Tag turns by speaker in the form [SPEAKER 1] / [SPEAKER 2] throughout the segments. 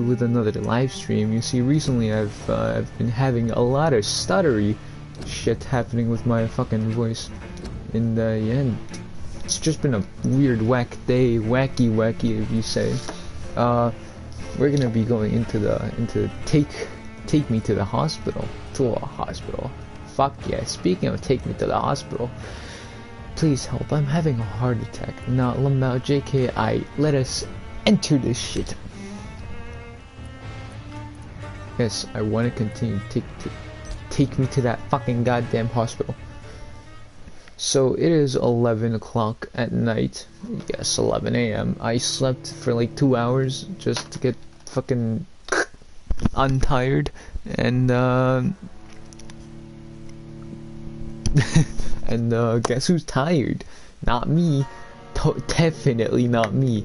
[SPEAKER 1] with another live stream. You see, recently I've been having a lot of stuttery shit happening with my fucking voice. In the end, it's just been a weird whack day, wacky if you say. We're gonna be going into take me to the hospital, Fuck yeah! Speaking of take me to the hospital, please help! I'm having a heart attack. Now, Lamau, JKI, let us enter this shit. Yes, I want to continue. Take me to that fucking goddamn hospital. So it is 11 o'clock at night. Yes, 11 a.m. I slept for like 2 hours just to get fucking untired, and and guess who's tired? Not me. Definitely not me.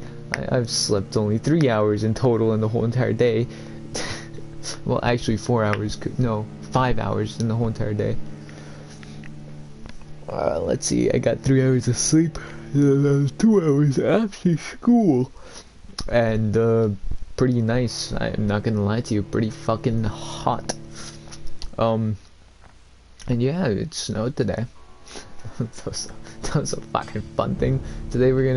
[SPEAKER 1] I've slept only 3 hours in total in the whole entire day. Well, actually 4 hours, no, 5 hours in the whole entire day. Let's see, I got 3 hours of sleep, 2 hours after school, and pretty nice. I'm not gonna lie to you, pretty fucking hot. And yeah, it snowed today. that was a fucking fun thing. Today we're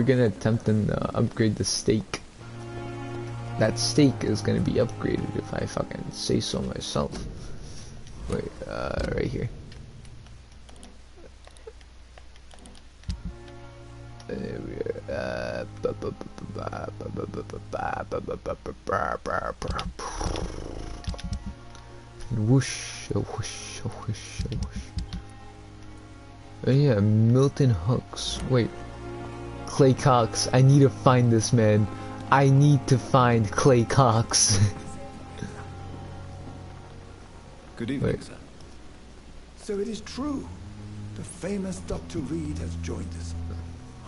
[SPEAKER 1] gonna attempt and upgrade the steak. That steak is gonna be upgraded if I fucking say so myself. Wait, right here. Whoosh, whoosh, whoosh, whoosh. Oh yeah, Milton Hooks. Wait, Clay Cox. I need to find this man. I need to find Clay Cox.
[SPEAKER 2] Good evening, sir.
[SPEAKER 3] So it is true. The famous Dr. Reed has joined us.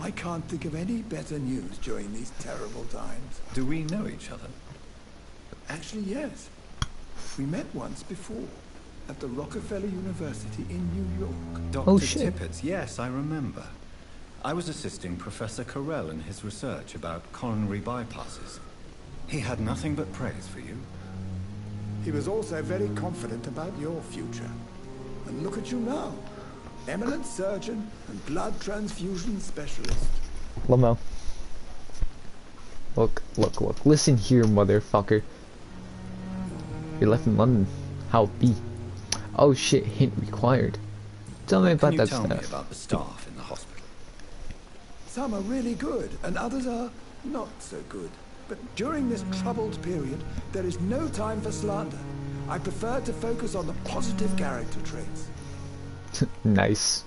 [SPEAKER 3] I can't think of any better news during these terrible times.
[SPEAKER 2] Do we know each other?
[SPEAKER 3] Actually, yes. We met once before, at the Rockefeller University in New York.
[SPEAKER 2] Dr.
[SPEAKER 1] Oh, shit.
[SPEAKER 2] Tippett, yes, I remember. I was assisting Professor Carell in his research about coronary bypasses. He had nothing but praise for you.
[SPEAKER 3] He was also very confident about your future. And look at you now. Eminent surgeon and blood transfusion specialist.
[SPEAKER 1] Lamo. Look. Listen here, motherfucker. You're left in London. How be? Oh shit, hint required. Tell me about that stuff.
[SPEAKER 2] Can you tell me about the staff in the hospital?
[SPEAKER 3] Some are really good, and others are not so good. But during this troubled period, there is no time for slander. I prefer to focus on the positive character traits.
[SPEAKER 1] Nice.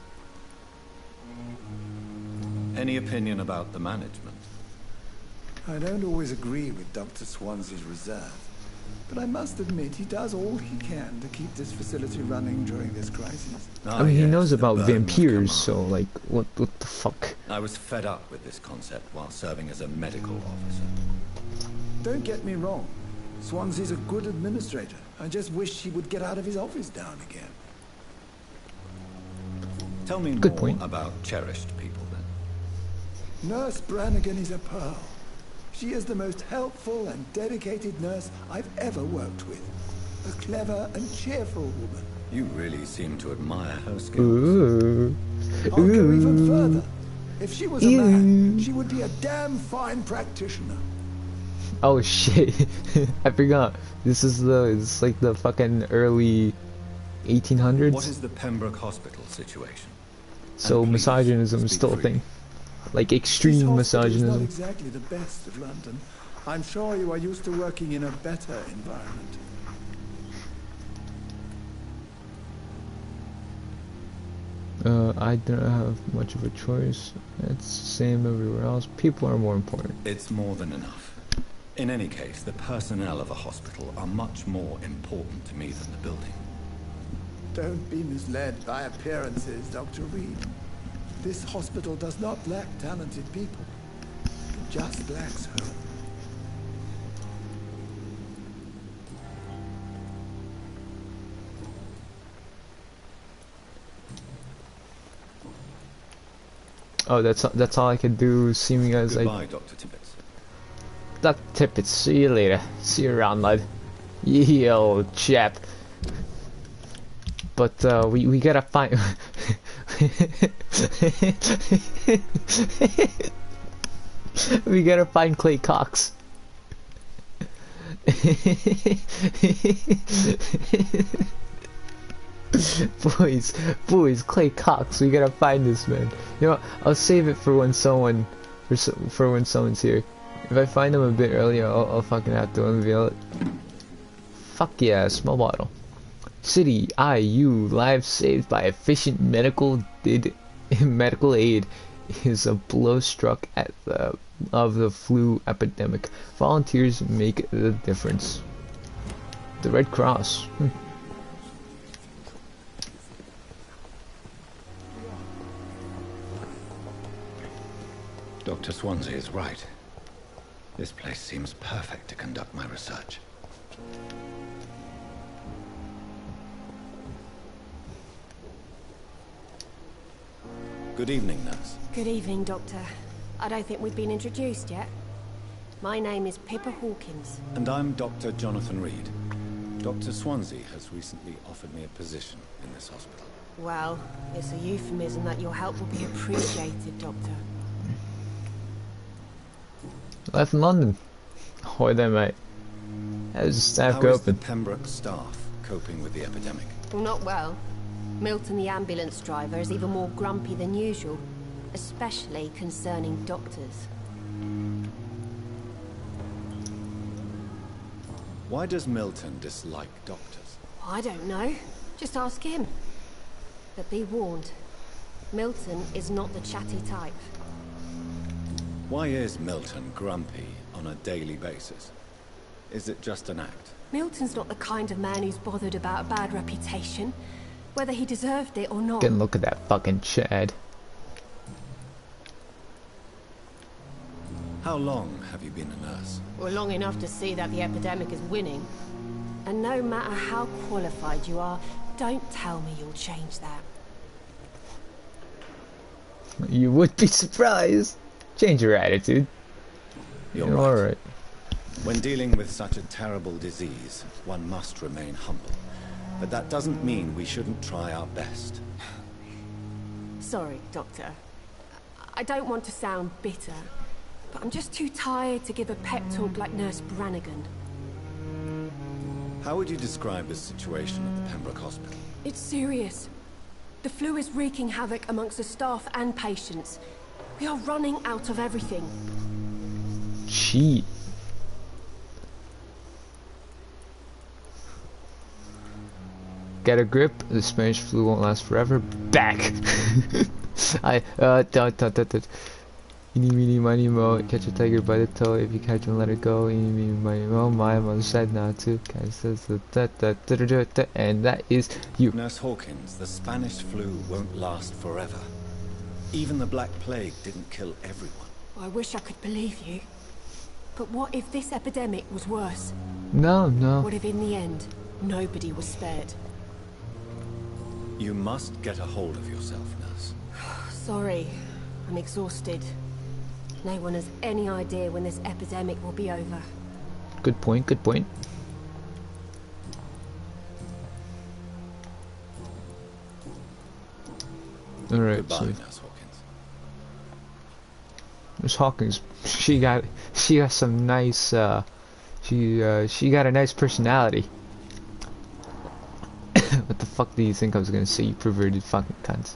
[SPEAKER 2] Any opinion about the management?
[SPEAKER 3] I don't always agree with Dr. Swansea's reserve, but I must admit he does all he can to keep this facility running during this crisis.
[SPEAKER 1] I mean, he knows about vampires, so like, what the fuck?
[SPEAKER 2] I was fed up with this concept while serving as a medical officer.
[SPEAKER 3] Don't get me wrong. Swansea's a good administrator. I just wish he would get out of his office down again.
[SPEAKER 2] Tell me
[SPEAKER 1] Good
[SPEAKER 2] more
[SPEAKER 1] point.
[SPEAKER 2] about cherished people, then.
[SPEAKER 3] Nurse Brannigan is a pearl. She is the most helpful and dedicated nurse I've ever worked with. A clever and cheerful woman.
[SPEAKER 2] You really seem to admire her skills.
[SPEAKER 1] Ooh.
[SPEAKER 3] I'll go even further. If she was a man, she would be a damn fine practitioner.
[SPEAKER 1] Oh shit. I forgot. It's like the fucking early 1800s.
[SPEAKER 2] What is the Pembroke Hospital situation?
[SPEAKER 1] So
[SPEAKER 2] And please,
[SPEAKER 1] misogynism is
[SPEAKER 2] speak
[SPEAKER 1] still a
[SPEAKER 2] freely.
[SPEAKER 1] thing. Like
[SPEAKER 3] This
[SPEAKER 1] extreme
[SPEAKER 3] hospital is not
[SPEAKER 1] misogynism.
[SPEAKER 3] exactly the best of London. I'm sure you are used to working in a better environment.
[SPEAKER 1] I don't have much of a choice. It's the same everywhere else. People are more important.
[SPEAKER 2] It's more than enough. In any case, the personnel of a hospital are much more important to me than the building.
[SPEAKER 3] Don't be misled by appearances, Dr. Reed. This hospital does not lack talented people. It just lacks hope.
[SPEAKER 1] Oh, that's all I could do, seeming as
[SPEAKER 2] Goodbye, Dr. Tippett.
[SPEAKER 1] Dr. Tippett, see you later. See you around, lad. Yeah, old chap. But we gotta find. We gotta find Clay Cox. boys, Clay Cox. We gotta find this man. You know what? I'll save it for when someone's here. If I find him a bit earlier, I'll fucking have to unveil it. Fuck yeah, small bottle. City IU, lives saved by efficient medical aid is a blow struck at of the flu epidemic. Volunteers make the difference. The Red Cross.
[SPEAKER 2] Dr. Swansea is right. This place seems perfect to conduct my research. Good evening, nurse.
[SPEAKER 4] Good evening, Doctor. I don't think we've been introduced yet. My name is Pippa Hawkins.
[SPEAKER 2] And I'm Dr. Jonathan Reed. Dr. Swansea has recently offered me a position in this hospital.
[SPEAKER 4] Well, it's a euphemism that your help will be appreciated, Doctor.
[SPEAKER 1] Left in London. Ahoy there, mate. How's the staff
[SPEAKER 2] How
[SPEAKER 1] go
[SPEAKER 2] is the
[SPEAKER 1] open?
[SPEAKER 2] Pembroke staff coping with the epidemic?
[SPEAKER 4] Well, not well. Milton, the ambulance driver, is even more grumpy than usual, especially concerning doctors.
[SPEAKER 2] Why does Milton dislike doctors?
[SPEAKER 4] I don't know. Just ask him. But be warned, Milton is not the chatty type.
[SPEAKER 2] Why is Milton grumpy on a daily basis? Is it just an act?
[SPEAKER 4] Milton's not the kind of man who's bothered about a bad reputation, whether he deserved it or not.
[SPEAKER 1] Can look at that fucking Chad.
[SPEAKER 2] How long have you been a nurse?
[SPEAKER 4] Well, long enough to see that the epidemic is winning. And no matter how qualified you are, don't tell me you'll change that.
[SPEAKER 1] You would be surprised. Change your attitude.
[SPEAKER 2] You're
[SPEAKER 1] You're
[SPEAKER 2] right.
[SPEAKER 1] alright.
[SPEAKER 2] When dealing with such a terrible disease, one must remain humble. But that doesn't mean we shouldn't try our best.
[SPEAKER 4] Sorry, Doctor. I don't want to sound bitter, but I'm just too tired to give a pep talk like Nurse Brannigan.
[SPEAKER 2] How would you describe the situation at the Pembroke Hospital?
[SPEAKER 4] It's serious. The flu is wreaking havoc amongst the staff and patients. We are running out of everything.
[SPEAKER 1] Cheat. Get a grip. The Spanish flu won't last forever. Back. Eeny, meeny, miny, mo. Catch a tiger by the toe. If you catch him, let it go. Eeny, meeny, miny, mo. My mother said not to. And that is you.
[SPEAKER 2] Nurse Hawkins, the Spanish flu won't last forever. Even the Black Plague didn't kill everyone.
[SPEAKER 4] I wish I could believe you. But what if this epidemic was worse?
[SPEAKER 1] No.
[SPEAKER 4] What if in the end, nobody was spared?
[SPEAKER 2] You must get a hold of yourself, nurse.
[SPEAKER 4] Sorry, I'm exhausted. No one has any idea when this epidemic will be over.
[SPEAKER 1] Good point, good point. Alright,
[SPEAKER 2] Goodbye,
[SPEAKER 1] so
[SPEAKER 2] Nurse Hawkins.
[SPEAKER 1] Miss Hawkins, she got some nice she got a nice personality. What the fuck do you think I was gonna say, you perverted fucking cunts?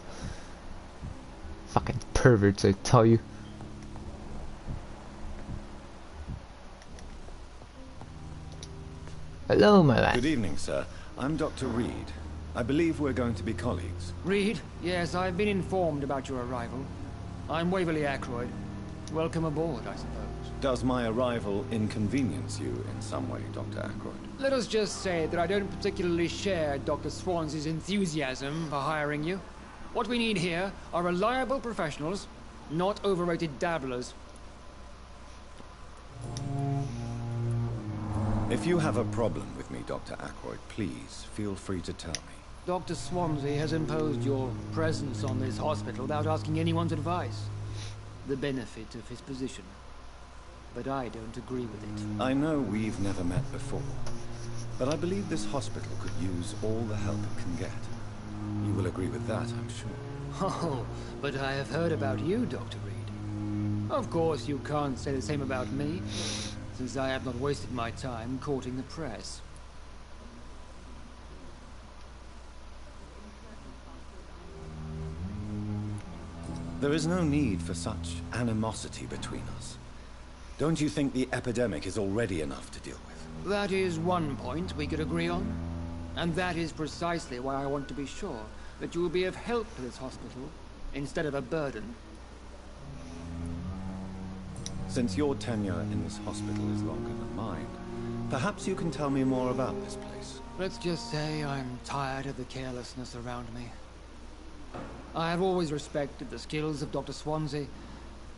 [SPEAKER 1] Fucking perverts, I tell you. Hello, my lad.
[SPEAKER 2] Good evening, sir. I'm Dr. Reed. I believe we're going to be colleagues.
[SPEAKER 5] Reed? Yes, I've been informed about your arrival. I'm Waverly Ackroyd. Welcome aboard, I suppose.
[SPEAKER 2] Does my arrival inconvenience you in some way, Dr. Ackroyd?
[SPEAKER 5] Let us just say that I don't particularly share Dr. Swansea's enthusiasm for hiring you. What we need here are reliable professionals, not overrated dabblers.
[SPEAKER 2] If you have a problem with me, Dr. Ackroyd, please feel free to tell me.
[SPEAKER 5] Dr. Swansea has imposed your presence on this hospital without asking anyone's advice. the benefit of his position. But I don't agree with it.
[SPEAKER 2] I know we've never met before, but I believe this hospital could use all the help it can get. You will agree with that, I'm sure.
[SPEAKER 5] Oh, but I have heard about you, Dr. Reed. Of course, you can't say the same about me, since I have not wasted my time courting the press.
[SPEAKER 2] There is no need for such animosity between us. Don't you think the epidemic is already enough to deal with?
[SPEAKER 5] That is one point we could agree on. And that is precisely why I want to be sure that you will be of help to this hospital, instead of a burden.
[SPEAKER 2] Since your tenure in this hospital is longer than mine, perhaps you can tell me more about this place.
[SPEAKER 5] Let's just say I'm tired of the carelessness around me. I have always respected the skills of Dr. Swansea,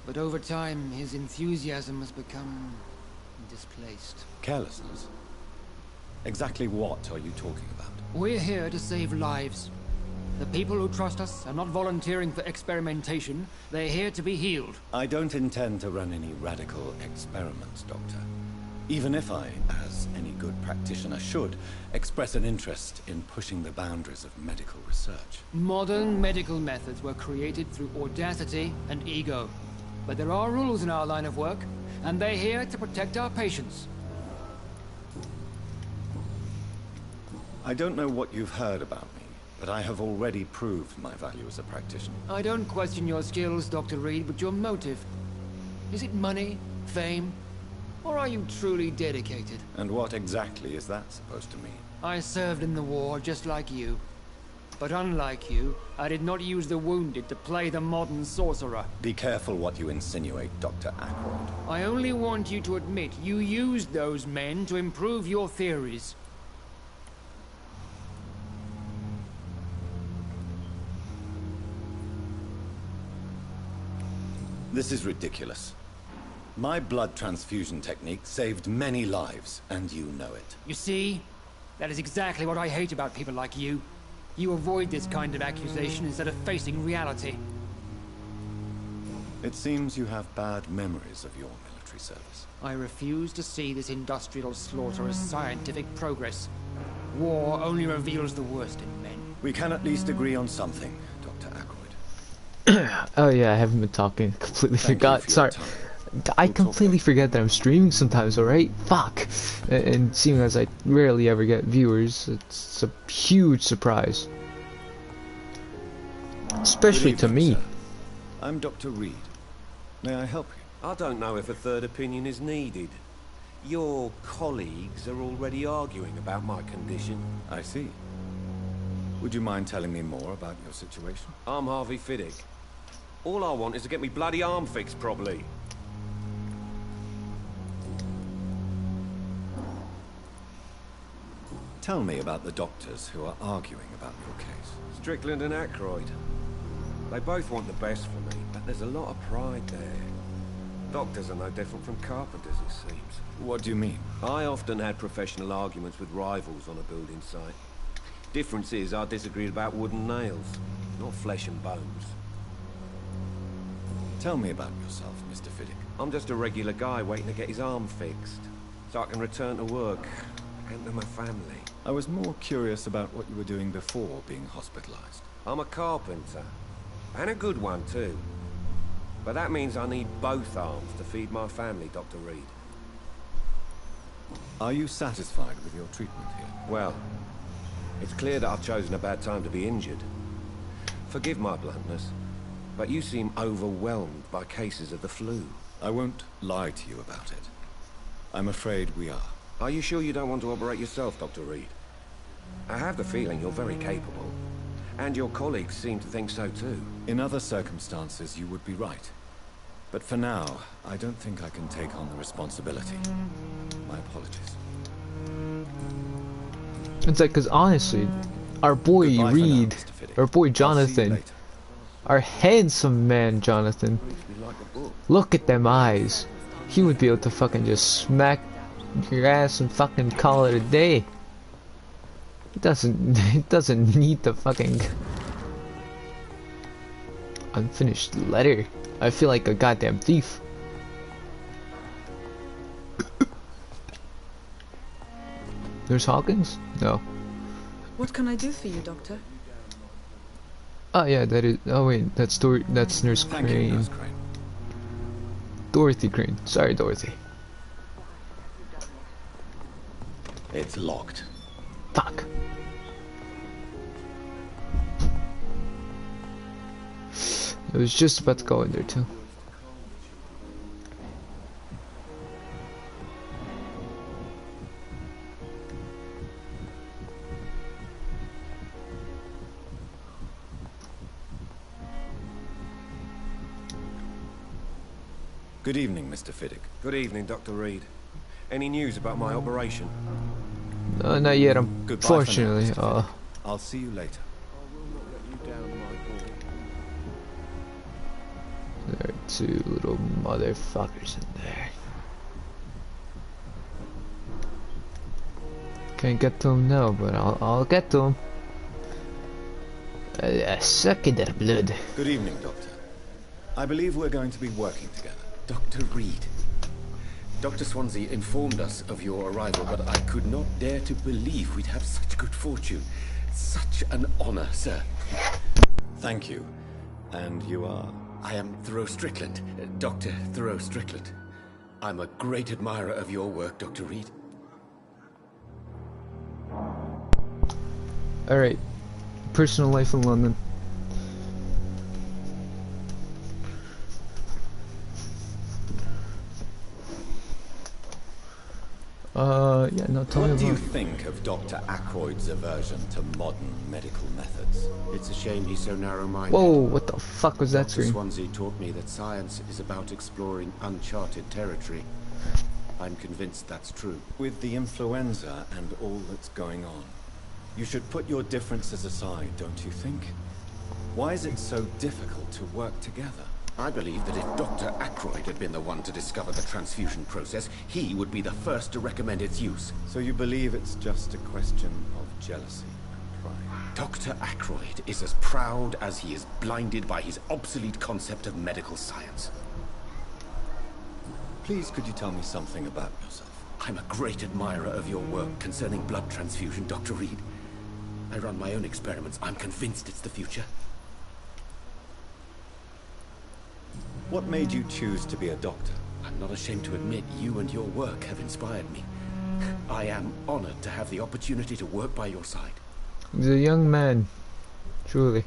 [SPEAKER 5] but over time his enthusiasm has become displaced.
[SPEAKER 2] Carelessness? Exactly what are you talking about?
[SPEAKER 5] We're here to save lives. The people who trust us are not volunteering for experimentation. They're here to be healed.
[SPEAKER 2] I don't intend to run any radical experiments, Doctor. Even if I, as any good practitioner should, express an interest in pushing the boundaries of medical research.
[SPEAKER 5] Modern medical methods were created through audacity and ego. But there are rules in our line of work, and they're here to protect our patients.
[SPEAKER 2] I don't know what you've heard about me, but I have already proved my value as a practitioner.
[SPEAKER 5] I don't question your skills, Dr. Reed, but your motive. Is it money, fame, or are you truly dedicated?
[SPEAKER 2] And what exactly is that supposed to mean?
[SPEAKER 5] I served in the war just like you. But unlike you, I did not use the wounded to play the modern sorcerer.
[SPEAKER 2] Be careful what you insinuate, Dr. Ackroyd.
[SPEAKER 5] I only want you to admit you used those men to improve your theories.
[SPEAKER 2] This is ridiculous. My blood transfusion technique saved many lives, and you know it.
[SPEAKER 5] You see? That is exactly what I hate about people like you. You avoid this kind of accusation instead of facing reality.
[SPEAKER 2] It seems you have bad memories of your military service.
[SPEAKER 5] I refuse to see this industrial slaughter as scientific progress. War only reveals the worst in men.
[SPEAKER 2] We can at least agree on something, Dr. Ackroyd.
[SPEAKER 1] Oh yeah, I haven't been talking. Completely
[SPEAKER 2] Thank you
[SPEAKER 1] forgot.
[SPEAKER 2] for your
[SPEAKER 1] Sorry.
[SPEAKER 2] time.
[SPEAKER 1] I
[SPEAKER 2] We'll talk
[SPEAKER 1] completely forget that I'm streaming sometimes, alright? Fuck. And seeing as I rarely ever get viewers, it's a huge surprise. Especially
[SPEAKER 2] Good
[SPEAKER 1] to
[SPEAKER 2] evening,
[SPEAKER 1] me.
[SPEAKER 2] sir. I'm Dr. Reed. May I help you?
[SPEAKER 6] I don't know if a third opinion is needed. Your colleagues are already arguing about my condition.
[SPEAKER 2] I see. Would you mind telling me more about your situation?
[SPEAKER 6] I'm Harvey Fiddick. All I want is to get me bloody arm fixed properly.
[SPEAKER 2] Tell me about the doctors who are arguing about your case.
[SPEAKER 6] Strickland and Ackroyd. They both want the best for me, but there's a lot of pride there. Doctors are no different from carpenters, it seems.
[SPEAKER 2] What do you mean?
[SPEAKER 6] I often had professional arguments with rivals on a building site. Difference is I disagreed about wooden nails, not flesh and bones.
[SPEAKER 2] Tell me about yourself, Mr. Fiddick.
[SPEAKER 6] I'm just a regular guy waiting to get his arm fixed, so I can return to work and to my family.
[SPEAKER 2] I was more curious about what you were doing before being hospitalized.
[SPEAKER 6] I'm a carpenter, and a good one too. But that means I need both arms to feed my family, Dr. Reed.
[SPEAKER 2] Are you satisfied with your treatment here?
[SPEAKER 6] Well, it's clear that I've chosen a bad time to be injured. Forgive my bluntness, but you seem overwhelmed by cases of the flu.
[SPEAKER 2] I won't lie to you about it. I'm afraid we are.
[SPEAKER 6] Are you sure you don't want to operate yourself, Dr. Reed? I have the feeling you're very capable, and your colleagues seem to think so too.
[SPEAKER 2] In other circumstances, you would be right. But for now, I don't think I can take on the responsibility. My apologies.
[SPEAKER 1] It's like, cause honestly, our boy
[SPEAKER 2] Goodbye for now,
[SPEAKER 1] Reed,
[SPEAKER 2] Mr. Fiddick.
[SPEAKER 1] our boy
[SPEAKER 2] I'll see you
[SPEAKER 1] Jonathan,
[SPEAKER 2] later.
[SPEAKER 1] our handsome man Jonathan, look at them eyes. He would be able to fucking just smack your ass and fucking call it a day. It doesn't need the fucking... Unfinished letter. I feel like a goddamn thief. There's Hawkins? No.
[SPEAKER 7] What can I do for you, Doctor?
[SPEAKER 1] Oh yeah, that is. Oh wait, that's that's Nurse
[SPEAKER 2] Thank you,
[SPEAKER 1] Crane.
[SPEAKER 2] Nurse Crane.
[SPEAKER 1] Dorothy Crane. Sorry, Dorothy.
[SPEAKER 2] It's locked.
[SPEAKER 1] Fuck. I was just about to go in there too.
[SPEAKER 2] Good evening, Mr. Fiddick.
[SPEAKER 6] Good evening, Dr. Reed. Any news about my operation?
[SPEAKER 1] Not yet.
[SPEAKER 2] Goodbye for now,
[SPEAKER 1] Unfortunately.
[SPEAKER 2] Mr. Fiddick. I'll see you later.
[SPEAKER 1] There are two little motherfuckers in there. Can't get to him now, but I'll get to him. Suck in their blood.
[SPEAKER 2] Good evening, Doctor. I believe we're going to be working together. Dr. Reed. Dr. Swansea informed us of your arrival, but I could not dare to believe we'd have such good fortune. Such an honor, sir. Thank you. And you are? I am Thoreau Strickland, Dr. Thoreau Strickland. I'm a great admirer of your work, Dr. Reed.
[SPEAKER 1] Alright. Personal life in London. Yeah, no, tell me
[SPEAKER 2] What do you
[SPEAKER 1] about.
[SPEAKER 2] think of Dr. Ackroyd's aversion to modern medical methods?
[SPEAKER 8] It's a shame he's so narrow-minded.
[SPEAKER 1] Whoa, what the fuck was that
[SPEAKER 8] Dr.
[SPEAKER 1] scream?
[SPEAKER 8] Swansea taught me that science is about exploring uncharted territory. I'm convinced that's true.
[SPEAKER 2] With the influenza and all that's going on, you should put your differences aside, don't you think? Why is it so difficult to work together?
[SPEAKER 8] I believe that if Dr. Ackroyd had been the one to discover the transfusion process, he would be the first to recommend its use.
[SPEAKER 2] So you believe it's just a question of jealousy and pride?
[SPEAKER 8] Dr. Ackroyd is as proud as he is blinded by his obsolete concept of medical science.
[SPEAKER 2] Please, could you tell me something about yourself?
[SPEAKER 8] I'm a great admirer of your work concerning blood transfusion, Dr. Reed. I run my own experiments. I'm convinced it's the future.
[SPEAKER 2] What made you choose to be a doctor?
[SPEAKER 8] I'm not ashamed to admit you and your work have inspired me. I am honored to have the opportunity to work by your side.
[SPEAKER 1] He's a young man. Truly.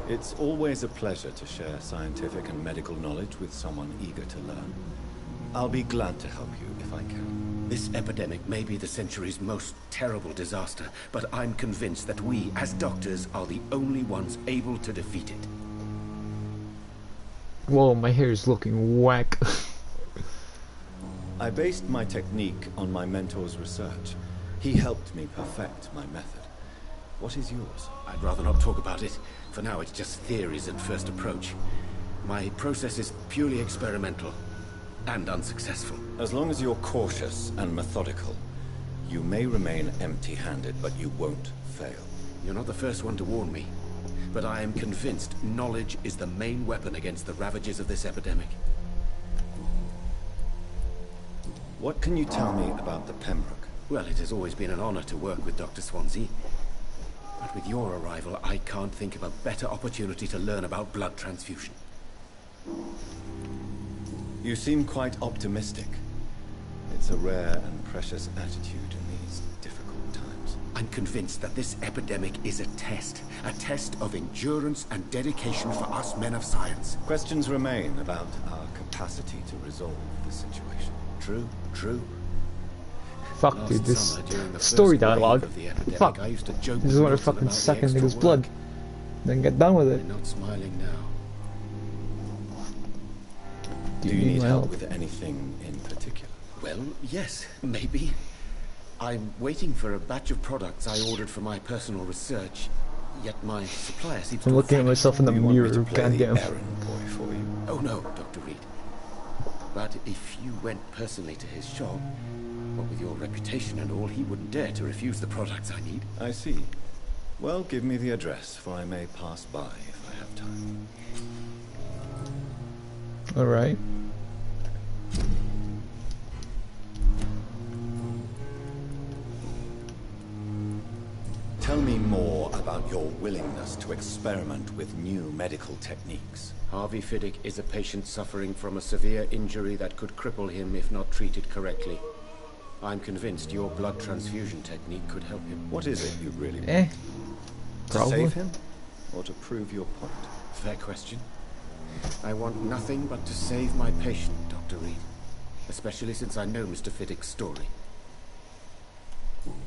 [SPEAKER 2] It's always a pleasure to share scientific and medical knowledge with someone eager to learn. I'll be glad to help you if I can.
[SPEAKER 8] This epidemic may be the century's most terrible disaster, but I'm convinced that we, as doctors, are the only ones able to defeat it.
[SPEAKER 1] Whoa, my hair is looking whack.
[SPEAKER 2] I based my technique on my mentor's research. He helped me perfect my method. What is yours?
[SPEAKER 8] I'd rather not talk about it. For now, it's just theories at first approach. My process is purely experimental and unsuccessful.
[SPEAKER 2] As long as you're cautious and methodical, you may remain empty-handed, but you won't fail.
[SPEAKER 8] You're not the first one to warn me, but I am convinced knowledge is the main weapon against the ravages of this epidemic.
[SPEAKER 2] What can you tell me about the Pembroke?
[SPEAKER 8] Well, it has always been an honor to work with Dr. Swansea. But with your arrival, I can't think of a better opportunity to learn about blood transfusion.
[SPEAKER 2] You seem quite optimistic. It's a rare and precious attitude in these difficult times.
[SPEAKER 8] I'm convinced that this epidemic is a test of endurance and dedication for us men of science.
[SPEAKER 2] Questions remain about our capacity to resolve the situation.
[SPEAKER 8] True, true.
[SPEAKER 1] Fuck,
[SPEAKER 8] Last
[SPEAKER 1] dude, this
[SPEAKER 8] summer, during the
[SPEAKER 1] story
[SPEAKER 8] first wave
[SPEAKER 1] dialogue.
[SPEAKER 8] of the epidemic,
[SPEAKER 1] Fuck.
[SPEAKER 8] I used to joke
[SPEAKER 1] This is
[SPEAKER 8] with
[SPEAKER 1] what a
[SPEAKER 8] Milton
[SPEAKER 1] fucking
[SPEAKER 8] about the
[SPEAKER 1] sucking
[SPEAKER 8] extra
[SPEAKER 1] nigga's
[SPEAKER 8] work.
[SPEAKER 1] blood. Then get done with it.
[SPEAKER 8] They're not smiling now.
[SPEAKER 2] Do you need help with anything in particular?
[SPEAKER 8] Well, yes, maybe. I'm waiting for a batch of products I ordered for my personal research, yet my supplier seems to
[SPEAKER 1] I'm
[SPEAKER 8] have
[SPEAKER 1] looking at
[SPEAKER 8] vanished.
[SPEAKER 1] myself in the
[SPEAKER 2] You want me
[SPEAKER 1] mirror.
[SPEAKER 2] to play the
[SPEAKER 1] Goddamn.
[SPEAKER 2] errand boy for you?
[SPEAKER 8] Oh no, Dr. Reed. But if you went personally to his shop, what with your reputation and all, he wouldn't dare to refuse the products I need.
[SPEAKER 2] I see.
[SPEAKER 9] Well, give me the address, for I may pass by if I have time.
[SPEAKER 1] Alright.
[SPEAKER 9] Tell me more about your willingness to experiment with new medical techniques.
[SPEAKER 2] Harvey Fiddick is a patient suffering from a severe injury that could cripple him if not treated correctly. I'm convinced your blood transfusion technique could help him.
[SPEAKER 9] What is it you really want? To
[SPEAKER 1] Probably.
[SPEAKER 9] save him? Or to prove your point?
[SPEAKER 2] Fair question. I want nothing but to save my patient, Dr. Reed. Especially since I know Mr. Fiddick's story.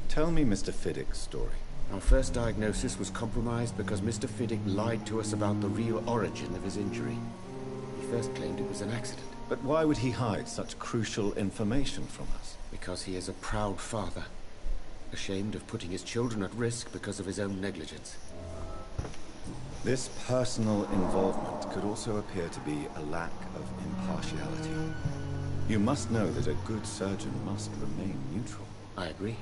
[SPEAKER 9] Tell me Mr. Fiddick's story.
[SPEAKER 2] Our first diagnosis was compromised because Mr. Fiddick lied to us about the real origin of his injury. He first claimed it was an accident.
[SPEAKER 9] But why would he hide such crucial information from us?
[SPEAKER 2] Because he is a proud father. Ashamed of putting his children at risk because of his own negligence.
[SPEAKER 9] This personal involvement could also appear to be a lack of impartiality. You must know that a good surgeon must remain neutral.
[SPEAKER 2] I agree.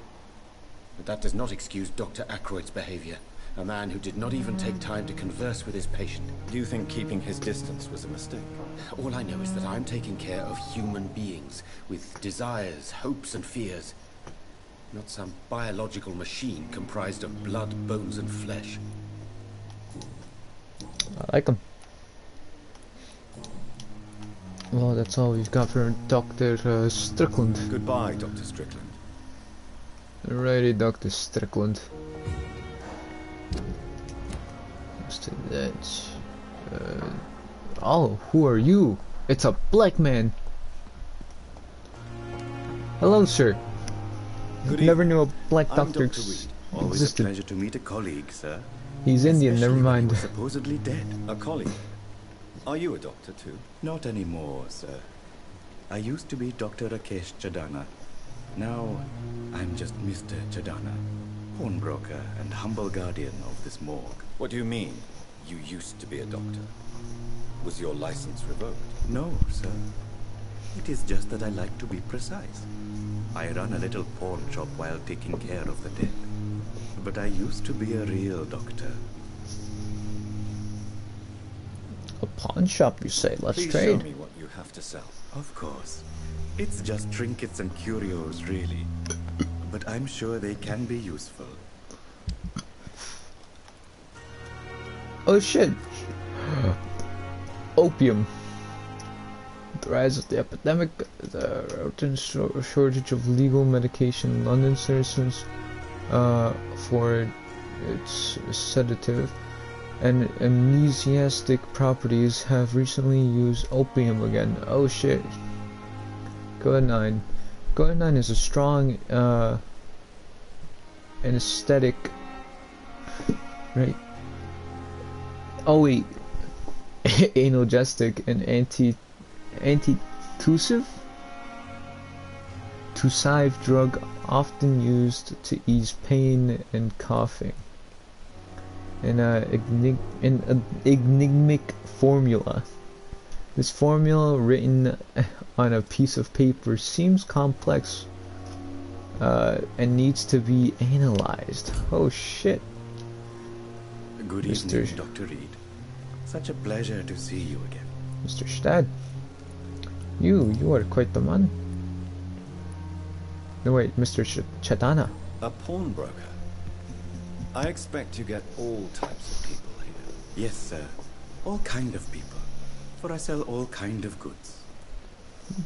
[SPEAKER 2] But that does not excuse Dr. Ackroyd's behavior. A man who did not even take time to converse with his patient.
[SPEAKER 9] Do you think keeping his distance was a mistake?
[SPEAKER 2] All I know is that I'm taking care of human beings with desires, hopes, and fears. Not some biological machine comprised of blood, bones, and flesh.
[SPEAKER 1] I like him. Well, that's all we've got for Dr. Strickland.
[SPEAKER 9] Goodbye, Dr. Strickland.
[SPEAKER 1] Alrighty, Dr. Strickland. Let's do that. Oh, who are you? It's a black man. Hello, sir.
[SPEAKER 9] Good
[SPEAKER 1] Never
[SPEAKER 9] evening.
[SPEAKER 1] knew a black
[SPEAKER 9] I'm
[SPEAKER 1] doctor
[SPEAKER 9] Dr. Reed.
[SPEAKER 10] Always a
[SPEAKER 1] existed.
[SPEAKER 10] pleasure to meet a colleague, sir.
[SPEAKER 1] He's Indian, never
[SPEAKER 10] Especially when he
[SPEAKER 1] mind.
[SPEAKER 10] was supposedly dead.
[SPEAKER 9] A colleague. Are you a doctor too?
[SPEAKER 10] Not anymore, sir. I used to be Dr. Rakesh Chadana. Now, I'm just Mr. Chadana, pawnbroker and humble guardian of this morgue.
[SPEAKER 9] What do you mean, you used to be a doctor? Was your license revoked?
[SPEAKER 10] No, sir. It is just that I like to be precise. I run a little pawn shop while taking care of the dead. But I used to be a real doctor.
[SPEAKER 1] A pawn shop, you say? Let's
[SPEAKER 9] Please
[SPEAKER 1] trade.
[SPEAKER 9] show me what you have to sell.
[SPEAKER 10] Of course. It's just trinkets and curios, really. But I'm sure they can be useful.
[SPEAKER 1] Oh shit! Opium. The rise of the epidemic, the routine shortage of legal medication in London citizens for its sedative and amnesiastic properties have recently used opium again. Oh shit. Quinine. Quinine is a strong anesthetic, right? Oh wait, analgesic and antitussive drug often used to ease pain and coughing. An enigmatic formula. This formula, written on a piece of paper, seems complex and needs to be analyzed. Oh shit.
[SPEAKER 10] Good evening, Dr. Reed. Such a pleasure to see you again.
[SPEAKER 1] Mr. Stad, you are quite the man. No wait, Mr. Chadana.
[SPEAKER 9] A pawnbroker? I expect you get all types of people here.
[SPEAKER 10] Yes, sir. All kind of people. For I sell all kind of goods.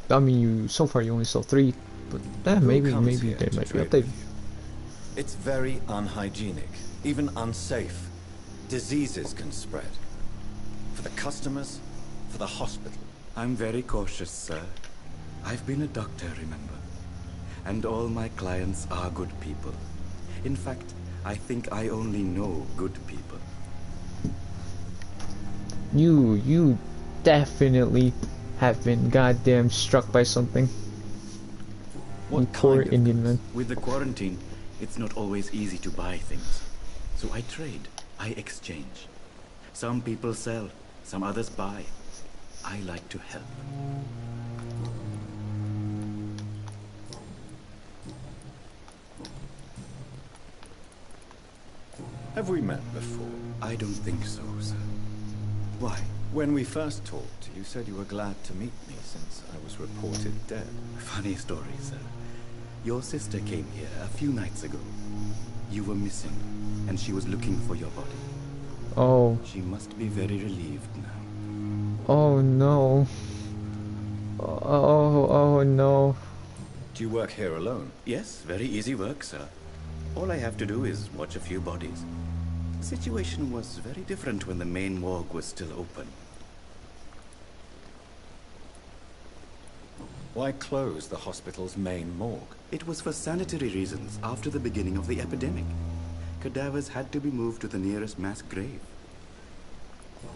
[SPEAKER 1] I mean, so far you only sell 3, but maybe
[SPEAKER 9] comes
[SPEAKER 1] they
[SPEAKER 9] here to
[SPEAKER 1] might be
[SPEAKER 9] trade
[SPEAKER 1] updated.
[SPEAKER 9] with you? It's very unhygienic, even unsafe. Diseases can spread. For the customers, for the hospital.
[SPEAKER 10] I'm very cautious, sir. I've been a doctor, remember? And all my clients are good people. In fact, I think I only know good people.
[SPEAKER 1] You definitely have been goddamn struck by something.
[SPEAKER 10] What
[SPEAKER 1] You poor
[SPEAKER 10] kind of
[SPEAKER 1] Indian
[SPEAKER 10] goods?
[SPEAKER 1] man.
[SPEAKER 10] With the quarantine, it's not always easy to buy things. So I trade. I exchange. Some people sell, some others buy. I like to help.
[SPEAKER 9] Have we met before?
[SPEAKER 10] I don't think so, sir. Why?
[SPEAKER 9] When we first talked, you said you were glad to meet me since I was reported dead.
[SPEAKER 10] Funny story, sir. Your sister came here a few nights ago. You were missing, and she was looking for your body.
[SPEAKER 1] Oh.
[SPEAKER 10] She must be very relieved now.
[SPEAKER 1] Oh no. Oh no.
[SPEAKER 9] Do you work here alone?
[SPEAKER 10] Yes, very easy work, sir. All I have to do is watch a few bodies. The situation was very different when the main morgue was still open.
[SPEAKER 9] Why close the hospital's main morgue?
[SPEAKER 10] It was for sanitary reasons after the beginning of the epidemic. Cadavers had to be moved to the nearest mass grave.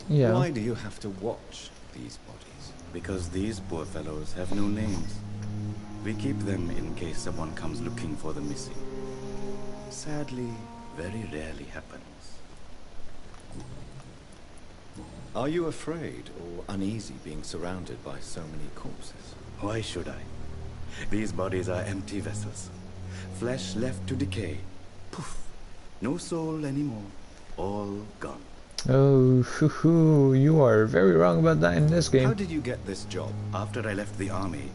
[SPEAKER 1] Yeah.
[SPEAKER 9] Why do you have to watch these bodies?
[SPEAKER 10] Because these poor fellows have no names. We keep them in case someone comes looking for the missing. Sadly, very rarely happens.
[SPEAKER 9] Are you afraid or uneasy being surrounded by so many corpses?
[SPEAKER 10] Why should I? These bodies are empty vessels. Flesh left to decay. Poof. No soul anymore. All gone.
[SPEAKER 1] Oh, hoo-hoo, you are very wrong about that in this game.
[SPEAKER 9] How did you get this job?
[SPEAKER 10] After I left the army,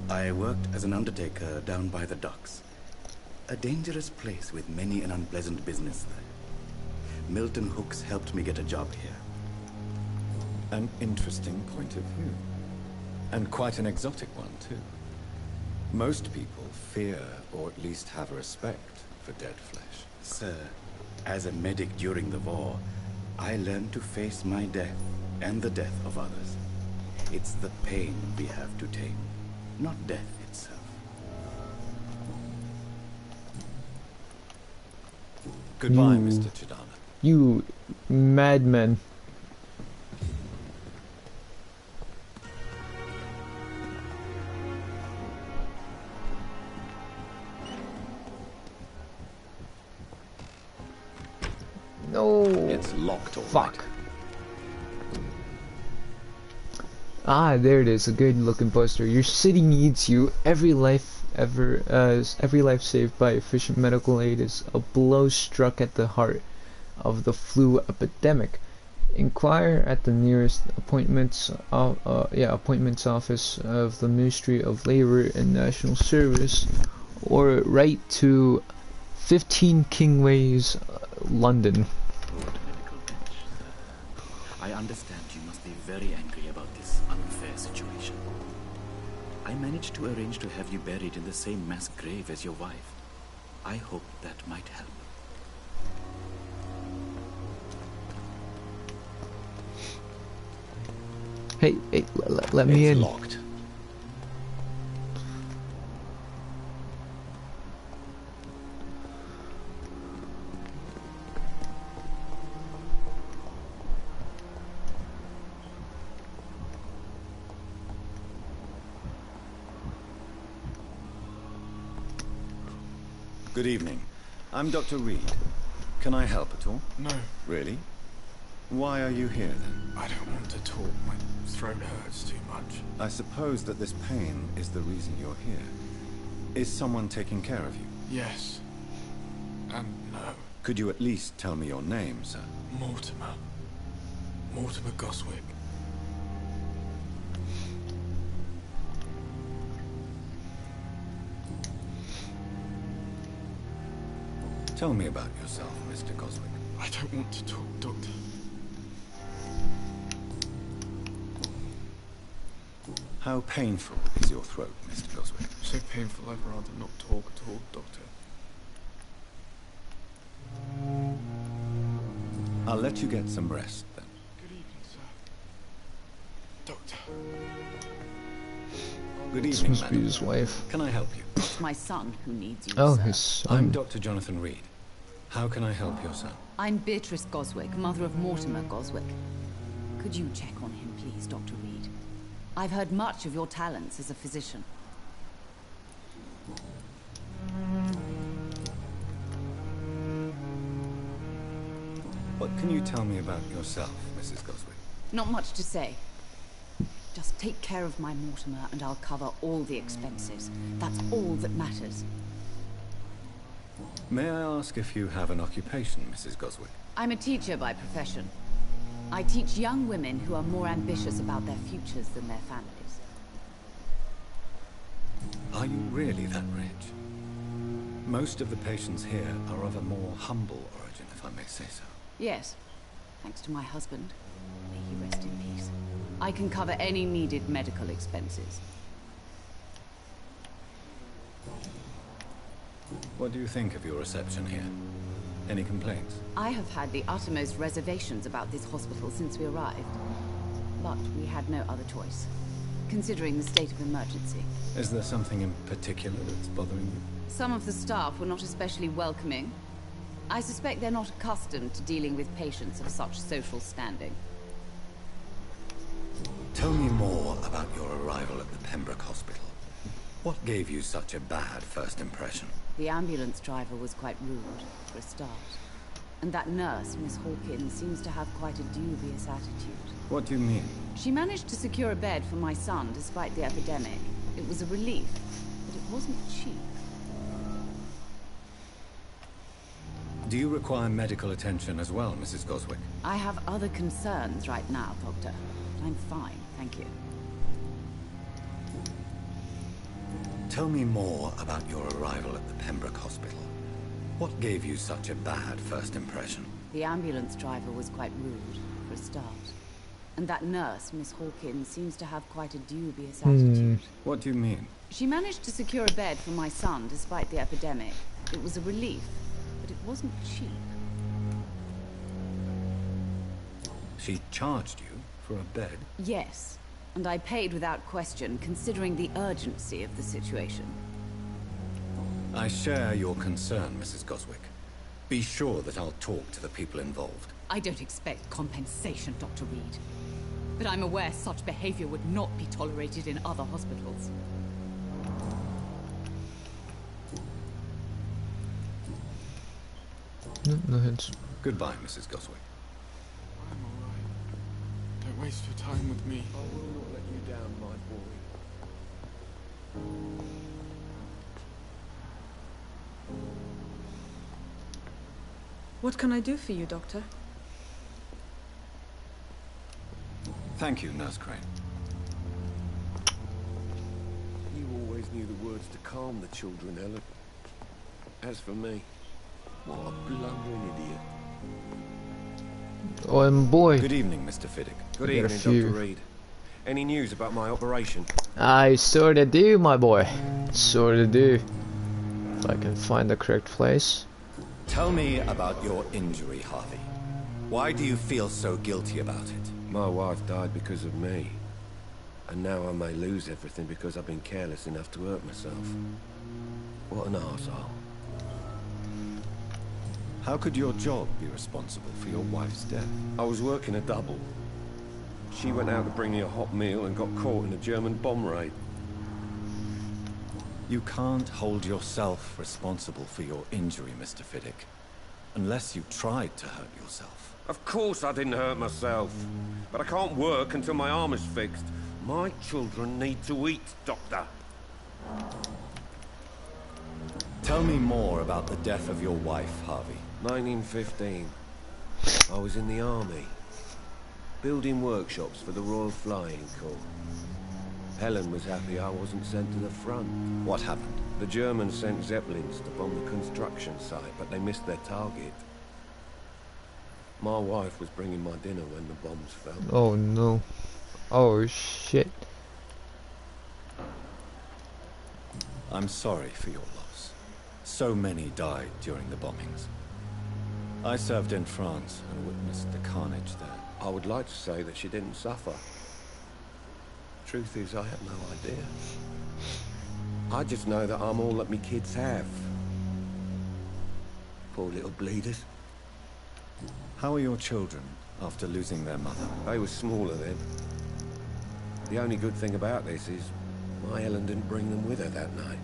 [SPEAKER 10] I worked as an undertaker down by the docks. A dangerous place with many an unpleasant business there. Milton Hooks helped me get a job here.
[SPEAKER 9] An interesting point of view. And quite an exotic one, too. Most people fear, or at least have a respect, for dead flesh.
[SPEAKER 10] Sir, as a medic during the war, I learned to face my death and the death of others. It's the pain we have to tame, not death itself.
[SPEAKER 9] Goodbye,
[SPEAKER 1] You-
[SPEAKER 9] Mr. Chidana.
[SPEAKER 1] You madman. No.
[SPEAKER 9] It's locked, all right.
[SPEAKER 1] Fuck. Ah, there it is, a good looking poster. Your city needs you. Every life saved by efficient medical aid is a blow struck at the heart of the flu epidemic. Inquire at the nearest appointments office of the Ministry of Labor and National Service, or write to 15 Kingways, London.
[SPEAKER 10] Lord Medical Bench, sir. I understand you must be very angry about this unfair situation. I managed to arrange to have you buried in the same mass grave as your wife. I hope that might help.
[SPEAKER 1] Hey, let me
[SPEAKER 9] It's
[SPEAKER 1] in.
[SPEAKER 9] locked. Good evening. I'm Dr. Reed. Can I help at all?
[SPEAKER 11] No,
[SPEAKER 9] Really? Why are you here then?
[SPEAKER 11] I don't want to talk. My throat hurts too much.
[SPEAKER 9] I suppose that this pain is the reason you're here. Is someone taking care of you?
[SPEAKER 11] Yes. And no.
[SPEAKER 9] Could you at least tell me your name, sir?
[SPEAKER 11] Mortimer. Mortimer Goswick.
[SPEAKER 9] Tell me about yourself, Mr. Goswick.
[SPEAKER 11] I don't want to talk, Doctor.
[SPEAKER 9] How painful is your throat, Mr. Goswick?
[SPEAKER 11] So painful I'd rather not talk at all, Doctor.
[SPEAKER 9] I'll let you get some rest, then.
[SPEAKER 11] Good evening, sir. Doctor.
[SPEAKER 9] Good
[SPEAKER 1] This
[SPEAKER 9] evening,
[SPEAKER 1] must be
[SPEAKER 9] madam.
[SPEAKER 1] his wife.
[SPEAKER 9] Can I help you?
[SPEAKER 12] It's my son who needs you,
[SPEAKER 1] Oh,
[SPEAKER 12] sir.
[SPEAKER 1] his son.
[SPEAKER 9] I'm Dr. Jonathan Reed. How can I help your son?
[SPEAKER 12] I'm Beatrice Goswick, mother of Mortimer Goswick. Could you check on him, please, Dr. Reed? I've heard much of your talents as a physician.
[SPEAKER 9] What can you tell me about yourself, Mrs. Goswick?
[SPEAKER 12] Not much to say. Just take care of my Mortimer and I'll cover all the expenses. That's all that matters.
[SPEAKER 9] May I ask if you have an occupation, Mrs. Goswick?
[SPEAKER 12] I'm a teacher by profession. I teach young women who are more ambitious about their futures than their families.
[SPEAKER 9] Are you really that rich? Most of the patients here are of a more humble origin, if I may say so.
[SPEAKER 12] Yes, thanks to my husband. May he rest in peace. I can cover any needed medical expenses.
[SPEAKER 9] What do you think of your reception here? Any complaints?
[SPEAKER 12] I have had the uttermost reservations about this hospital since we arrived. But we had no other choice, considering the state of emergency.
[SPEAKER 9] Is there something in particular that's bothering you?
[SPEAKER 12] Some of the staff were not especially welcoming. I suspect they're not accustomed to dealing with patients of such social standing.
[SPEAKER 9] Tell me more about your arrival at the Pembroke Hospital. What gave you such a bad first impression?
[SPEAKER 12] The ambulance driver was quite rude, for a start. And that nurse, Miss Hawkins, seems to have quite a dubious attitude.
[SPEAKER 9] What do you mean?
[SPEAKER 12] She managed to secure a bed for my son despite the epidemic. It was a relief, but it wasn't cheap.
[SPEAKER 9] Do you require medical attention as well, Mrs. Goswick?
[SPEAKER 12] I have other concerns right now, Doctor. But I'm fine, thank you.
[SPEAKER 9] Tell me more about your arrival at the Pembroke Hospital. What gave you such a bad first impression?
[SPEAKER 12] The ambulance driver was quite rude, for a start. And that nurse, Miss Hawkins, seems to have quite a dubious attitude.
[SPEAKER 9] What do you mean?
[SPEAKER 12] She managed to secure a bed for my son despite the epidemic. It was a relief, but it wasn't cheap.
[SPEAKER 9] She charged you for a bed?
[SPEAKER 12] Yes, and I paid without question, considering the urgency of the situation.
[SPEAKER 9] I share your concern, Mrs. Goswick. Be sure that I'll talk to the people involved.
[SPEAKER 12] I don't expect compensation, Dr. Reed. But I'm aware such behavior would not be tolerated in other hospitals.
[SPEAKER 1] No hints.
[SPEAKER 9] Goodbye, Mrs. Goswick.
[SPEAKER 11] I'm alright. Don't waste your time with me.
[SPEAKER 6] I will not let you down, my boy.
[SPEAKER 7] What can I do for you, Doctor?
[SPEAKER 9] Thank you, Nurse Crane.
[SPEAKER 6] You always knew the words to calm the children, Ellen. As for me, what a blundering idiot.
[SPEAKER 1] Oh, boy.
[SPEAKER 9] Good evening, Mr. Fiddick.
[SPEAKER 6] Good
[SPEAKER 1] I got a
[SPEAKER 6] evening,
[SPEAKER 1] few.
[SPEAKER 6] Dr. Reed. Any news about my operation?
[SPEAKER 1] I sorta do, my boy. Sorta do. If I can find the correct place.
[SPEAKER 9] Tell me about your injury, Harvey. Why do you feel so guilty about it?
[SPEAKER 6] My wife died because of me. And now I may lose everything because I've been careless enough to hurt myself. What an arsehole.
[SPEAKER 9] How could your job be responsible for your wife's death?
[SPEAKER 6] I was working a double. She went out to bring me a hot meal and got caught in a German bomb raid.
[SPEAKER 9] You can't hold yourself responsible for your injury, Mr. Fiddick. Unless you tried to hurt yourself.
[SPEAKER 6] Of course I didn't hurt myself. But I can't work until my arm is fixed. My children need to eat, Doctor.
[SPEAKER 9] Tell me more about the death of your wife, Harvey.
[SPEAKER 6] 1915. I was in the army. Building workshops for the Royal Flying Corps. Helen was happy I wasn't sent to the front.
[SPEAKER 9] What happened?
[SPEAKER 6] The Germans sent Zeppelins to bomb the construction site, but they missed their target. My wife was bringing my dinner when the bombs fell.
[SPEAKER 1] Oh no. Oh shit.
[SPEAKER 9] I'm sorry for your loss. So many died during the bombings. I served in France and witnessed the carnage there.
[SPEAKER 6] I would like to say that she didn't suffer. Truth is, I have no idea. I just know that I'm all that me kids have. Poor little bleeders.
[SPEAKER 9] How are your children after losing their mother?
[SPEAKER 6] They were smaller then. The only good thing about this is my Ellen didn't bring them with her that night.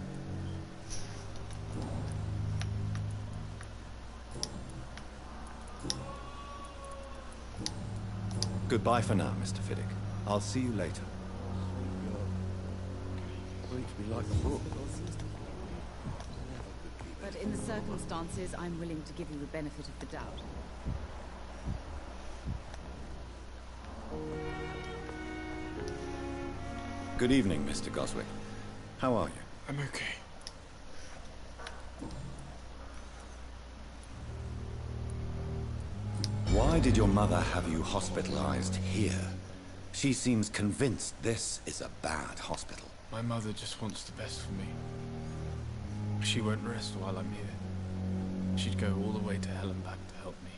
[SPEAKER 9] Goodbye for now, Mr. Fiddick. I'll see you later.
[SPEAKER 6] Reads me like a book.
[SPEAKER 12] But in the circumstances, I'm willing to give you the benefit of the doubt.
[SPEAKER 9] Good evening, Mr. Goswick. How are you?
[SPEAKER 11] I'm okay.
[SPEAKER 9] Why did your mother have you hospitalized here? She seems convinced this is a bad hospital.
[SPEAKER 11] My mother just wants the best for me. She won't rest while I'm here. She'd go all the way to hell and back to help me.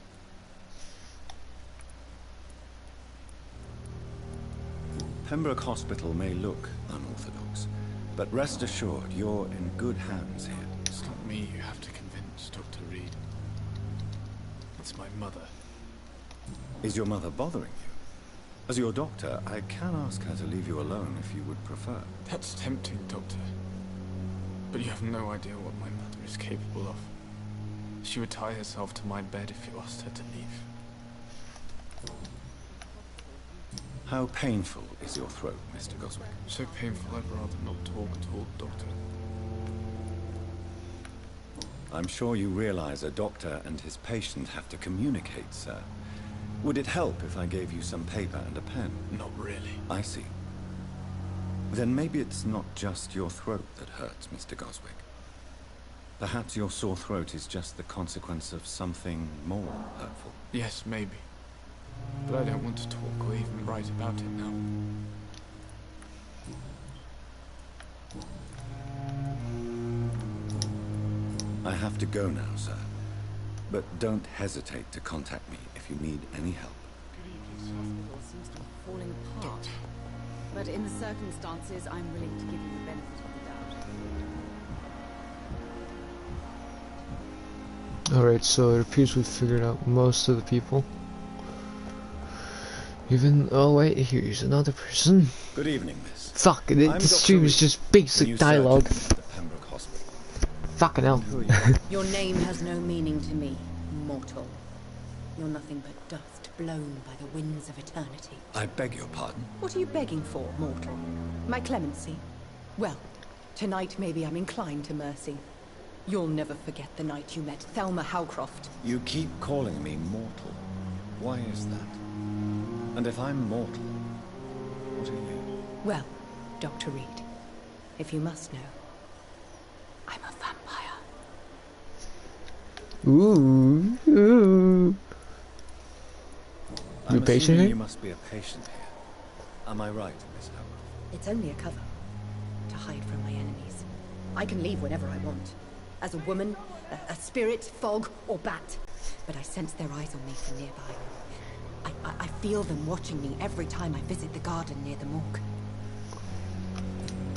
[SPEAKER 9] Pembroke Hospital may look unorthodox, but rest assured you're in good hands here.
[SPEAKER 11] It's not me you have to convince, Dr. Reed. It's my mother.
[SPEAKER 9] Is your mother bothering you? As your doctor, I can ask her to leave you alone if you would prefer.
[SPEAKER 11] That's tempting, Doctor. But you have no idea what my mother is capable of. She would tie herself to my bed if you asked her to leave.
[SPEAKER 9] How painful is your throat, Mr. Goswick?
[SPEAKER 11] So painful I'd rather not talk at all, Doctor.
[SPEAKER 9] I'm sure you realize a doctor and his patient have to communicate, sir. Would it help if I gave you some paper and a pen?
[SPEAKER 11] Not really.
[SPEAKER 9] I see. Then maybe it's not just your throat that hurts, Mr. Goswick. Perhaps your sore throat is just the consequence of something more hurtful.
[SPEAKER 11] Yes, maybe. But I don't want to talk or even write about it now.
[SPEAKER 9] I have to go now, sir. But don't hesitate to contact me if you need any help.
[SPEAKER 12] Hospital seems to be falling apart. But in the circumstances, I'm willing to give you the benefit of the doubt.
[SPEAKER 1] Alright, so it appears we've figured out most of the people. Oh wait, here's another person.
[SPEAKER 9] Good evening, miss.
[SPEAKER 1] Fuck, the stream is just basic dialogue. Fucking hell.
[SPEAKER 13] Your name has no meaning to me, mortal. You're nothing but dust blown by the winds of eternity.
[SPEAKER 9] I beg your pardon?
[SPEAKER 13] What are you begging for, mortal? My clemency? Well, tonight maybe I'm inclined to mercy. You'll never forget the night you met Thelma Howcroft.
[SPEAKER 9] You keep calling me mortal. Why is that? And if I'm mortal, what are you?
[SPEAKER 13] Well, Dr. Reed, if you must know, I'm a vampire.
[SPEAKER 1] Ooh. You patient here?
[SPEAKER 9] You must be a patient here. Am I right, Miss Howcroft?
[SPEAKER 13] It's only a cover to hide from my enemies. I can leave whenever I want. As a woman, a spirit, fog, or bat. But I sense their eyes on me from nearby. I feel them watching me every time I visit the garden near the morgue.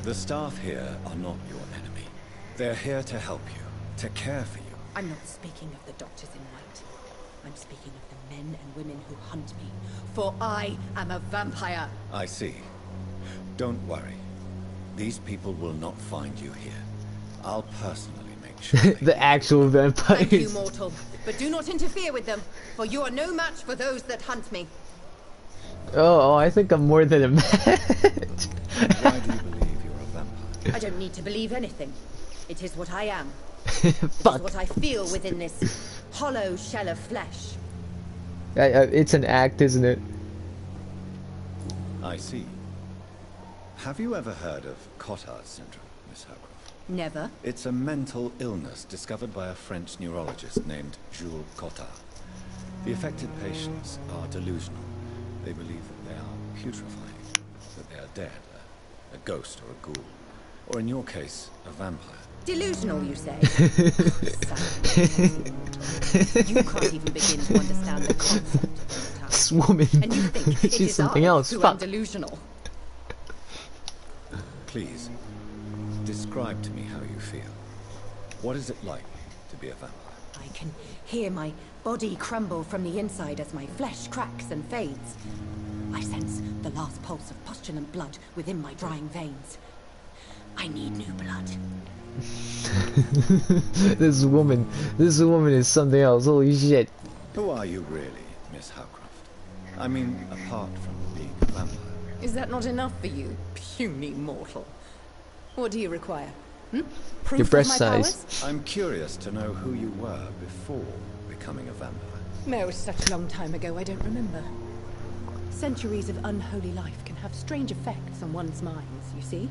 [SPEAKER 9] The staff here are not your enemy. They're here to help you, to care for you.
[SPEAKER 13] I'm not speaking of the doctors in white. I'm speaking of the men and women who hunt me. For I am a vampire.
[SPEAKER 9] I see. Don't worry. These people will not find you here. I'll personally make sure.
[SPEAKER 1] The actual vampires.
[SPEAKER 13] Thank you, mortal. But do not interfere with them, for you are no match for those that hunt me.
[SPEAKER 1] Oh, I think I'm more than a match.
[SPEAKER 9] Why do you believe you're a vampire?
[SPEAKER 13] I don't need to believe anything. It is what I am. It is what I feel within this hollow shell of flesh.
[SPEAKER 1] It's an act, isn't it?
[SPEAKER 9] I see. Have you ever heard of Cotard syndrome, Miss Howcroft?
[SPEAKER 13] Never.
[SPEAKER 9] It's a mental illness discovered by a French neurologist named Jules Cotard. The affected patients are delusional. They believe that they are putrefying, that they are dead, a ghost or a ghoul, or in your case, a vampire.
[SPEAKER 13] Delusional, you say? You can't even begin to understand the concept of mortality.
[SPEAKER 1] This woman,
[SPEAKER 13] and you think it
[SPEAKER 1] she's
[SPEAKER 13] is
[SPEAKER 1] something
[SPEAKER 13] I
[SPEAKER 1] else.
[SPEAKER 13] who
[SPEAKER 1] Fuck.
[SPEAKER 13] am delusional.
[SPEAKER 9] Please, describe to me how you feel. What is it like to be a vampire?
[SPEAKER 13] I can hear my body crumble from the inside as my flesh cracks and fades. I sense the last pulse of postulant blood within my drying veins. I need new blood.
[SPEAKER 1] This woman is something else. Holy shit.
[SPEAKER 9] Who are you really, Miss Howcroft? I mean, apart from being a vampire.
[SPEAKER 13] Is that not enough for you, puny mortal? What do you require? Proof
[SPEAKER 1] Your breast
[SPEAKER 13] of my
[SPEAKER 1] size.
[SPEAKER 13] powers?
[SPEAKER 9] I'm curious to know who you were before becoming a vampire.
[SPEAKER 13] No, it was such a long time ago, I don't remember. Centuries of unholy life can have strange effects on one's minds, you see?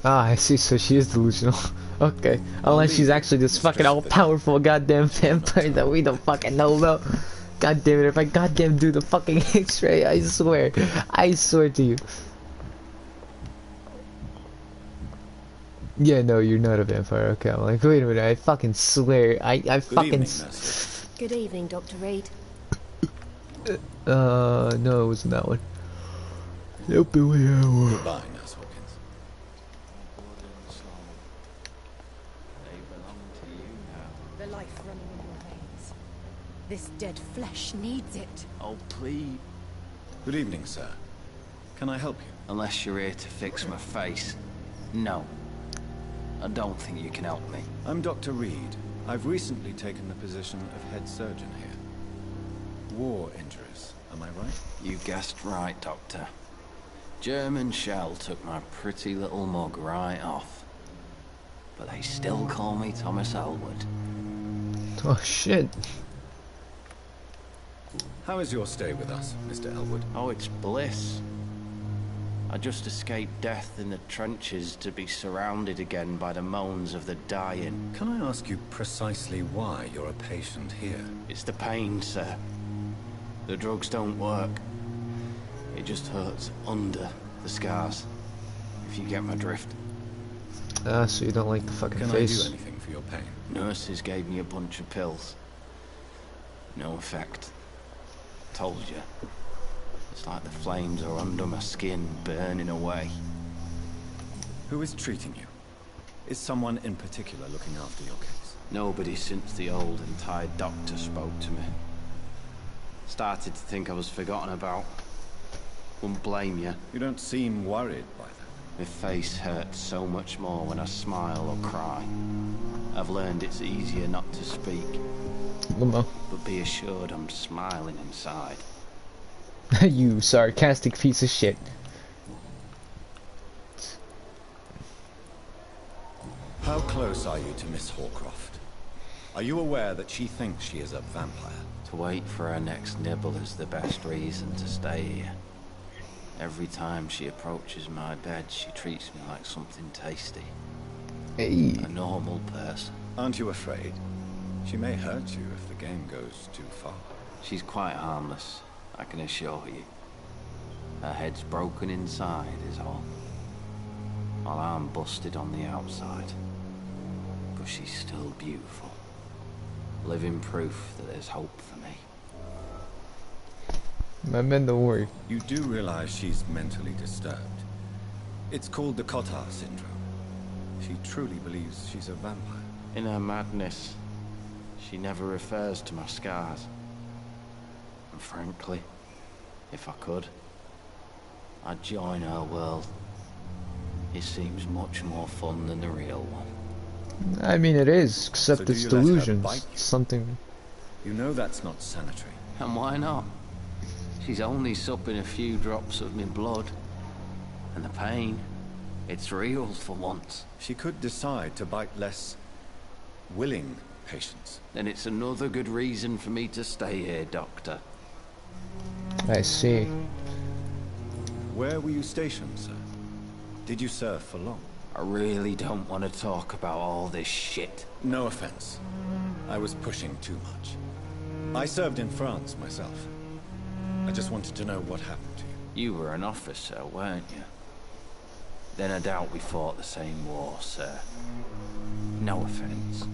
[SPEAKER 1] Ah, I see, so she is delusional. Okay. Unless she's actually this fucking all-powerful goddamn vampire that we don't fucking know about. God damn it, if I goddamn do the fucking X-ray, I swear to you. Yeah, no, you're not a vampire. Okay, I'm like, wait a minute, I fucking swear, I fucking...
[SPEAKER 4] Good evening, Dr. Reed.
[SPEAKER 1] No, it wasn't that one. Nope, it was that one.
[SPEAKER 9] Goodbye, Nurse Hawkins.
[SPEAKER 13] The life running in your veins. This dead flesh needs it.
[SPEAKER 10] Oh, please.
[SPEAKER 9] Good evening, sir. Can I help you?
[SPEAKER 10] Unless you're here to fix my face. No. I don't think you can help me.
[SPEAKER 9] I'm Dr. Reed. I've recently taken the position of head surgeon here. War injuries, am I right?
[SPEAKER 10] You guessed right, Doctor. German shell took my pretty little mug right off. But they still call me Thomas Elwood.
[SPEAKER 1] Oh shit.
[SPEAKER 9] How is your stay with us, Mr. Elwood?
[SPEAKER 10] Oh, it's bliss. I just escaped death in the trenches to be surrounded again by the moans of the dying.
[SPEAKER 9] Can I ask you precisely why you're a patient here?
[SPEAKER 10] It's the pain, sir. The drugs don't work. It just hurts under the scars, if you get my drift.
[SPEAKER 1] Ah, so you don't like the fucking face.
[SPEAKER 9] Can I do anything for your pain?
[SPEAKER 10] Nurses gave me a bunch of pills. No effect. Told you. It's like the flames are under my skin, burning away.
[SPEAKER 9] Who is treating you? Is someone in particular looking after your case?
[SPEAKER 10] Nobody since the old and tired doctor spoke to me. Started to think I was forgotten about. Wouldn't blame you.
[SPEAKER 9] You don't seem worried by that.
[SPEAKER 10] My face hurts so much more when I smile or cry. I've learned it's easier not to speak.
[SPEAKER 1] But
[SPEAKER 10] be assured I'm smiling inside.
[SPEAKER 1] You sarcastic piece of shit.
[SPEAKER 9] How close are you to Miss Hawcroft? Are you aware that she thinks she is a vampire?
[SPEAKER 10] To wait for her next nibble is the best reason to stay here. Every time she approaches my bed, she treats me like something tasty.
[SPEAKER 1] Hey.
[SPEAKER 10] A normal person.
[SPEAKER 9] Aren't you afraid? She may hurt you if the game goes too far.
[SPEAKER 10] She's quite harmless, I can assure you. Her head's broken inside is all. While I'm busted on the outside. But she's still beautiful. Living proof that there's hope for me.
[SPEAKER 1] My men, don't worry.
[SPEAKER 9] You do realize she's mentally disturbed. It's called the Cotard syndrome. She truly believes she's a vampire.
[SPEAKER 10] In her madness, she never refers to my scars. And frankly, if I could, I'd join her world. It seems much more fun than the real one.
[SPEAKER 1] I mean, it is, except
[SPEAKER 9] So
[SPEAKER 1] it's
[SPEAKER 9] do you let her
[SPEAKER 1] delusions.
[SPEAKER 9] bite you?
[SPEAKER 1] Something.
[SPEAKER 9] You know that's not sanitary.
[SPEAKER 10] And why not? She's only supping a few drops of my blood. And the pain, it's real for once.
[SPEAKER 9] She could decide to bite less willing patients.
[SPEAKER 10] Then it's another good reason for me to stay here, Doctor.
[SPEAKER 1] I see.
[SPEAKER 9] Where were you stationed, sir? Did you serve for long?
[SPEAKER 10] I really don't want to talk about all this shit.
[SPEAKER 9] No offense. I was pushing too much. I served in France myself. I just wanted to know what happened to you.
[SPEAKER 10] You were an officer, weren't you? Then I doubt we fought the same war, sir. No offense.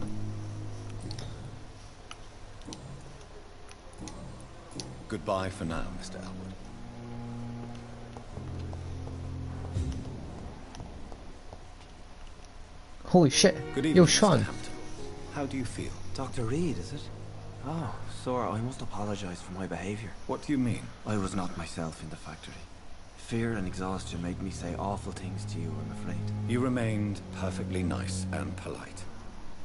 [SPEAKER 9] Goodbye for now, Mr. Elwood.
[SPEAKER 1] Holy shit.
[SPEAKER 9] Good evening,
[SPEAKER 1] Yo,
[SPEAKER 9] Mr.
[SPEAKER 1] Sean.
[SPEAKER 9] Hampton. How do you feel?
[SPEAKER 14] Dr. Reed, is it? Oh, sir, I must apologize for my behavior.
[SPEAKER 9] What do you mean?
[SPEAKER 14] I was not myself in the factory. Fear and exhaustion made me say awful things to you, I'm afraid.
[SPEAKER 9] You remained perfectly nice and polite.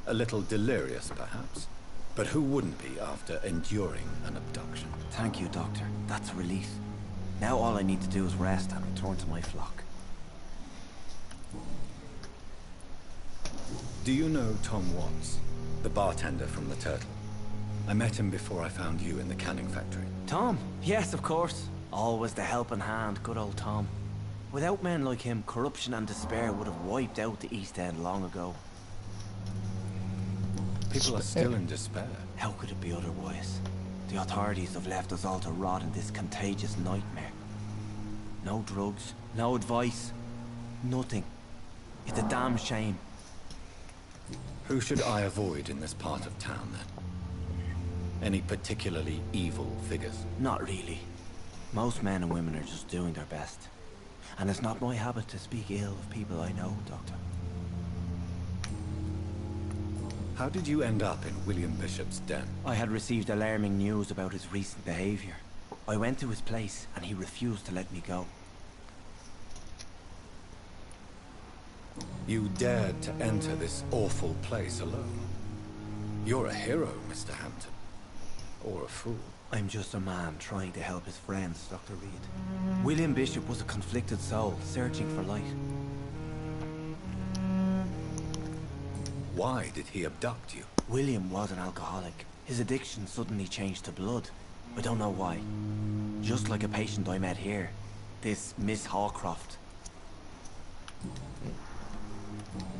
[SPEAKER 9] A little delirious, perhaps. But who wouldn't be after enduring an abduction?
[SPEAKER 14] Thank you, Doctor. That's a relief. Now all I need to do is rest and return to my flock.
[SPEAKER 9] Do you know Tom Watts, the bartender from the Turtle? I met him before I found you in the canning factory.
[SPEAKER 14] Tom? Yes, of course. Always the helping hand, good old Tom. Without men like him, corruption and despair would have wiped out the East End long ago.
[SPEAKER 9] People are still in despair.
[SPEAKER 14] How could it be otherwise? The authorities have left us all to rot in this contagious nightmare. No drugs, no advice, nothing. It's a damn shame.
[SPEAKER 9] Who should I avoid in this part of town, then? Any particularly evil figures?
[SPEAKER 14] Not really. Most men and women are just doing their best. And it's not my habit to speak ill of people I know, Doctor.
[SPEAKER 9] How did you end up in William Bishop's den?
[SPEAKER 14] I had received alarming news about his recent behavior. I went to his place and he refused to let me go.
[SPEAKER 9] You dared to enter this awful place alone. You're a hero, Mr. Hampton. Or a fool.
[SPEAKER 14] I'm just a man trying to help his friends, Dr. Reed. William Bishop was a conflicted soul, searching for light.
[SPEAKER 9] Why did he abduct you?
[SPEAKER 14] William was an alcoholic. His addiction suddenly changed to blood. I don't know why. Just like a patient I met here. This Miss Hawcroft.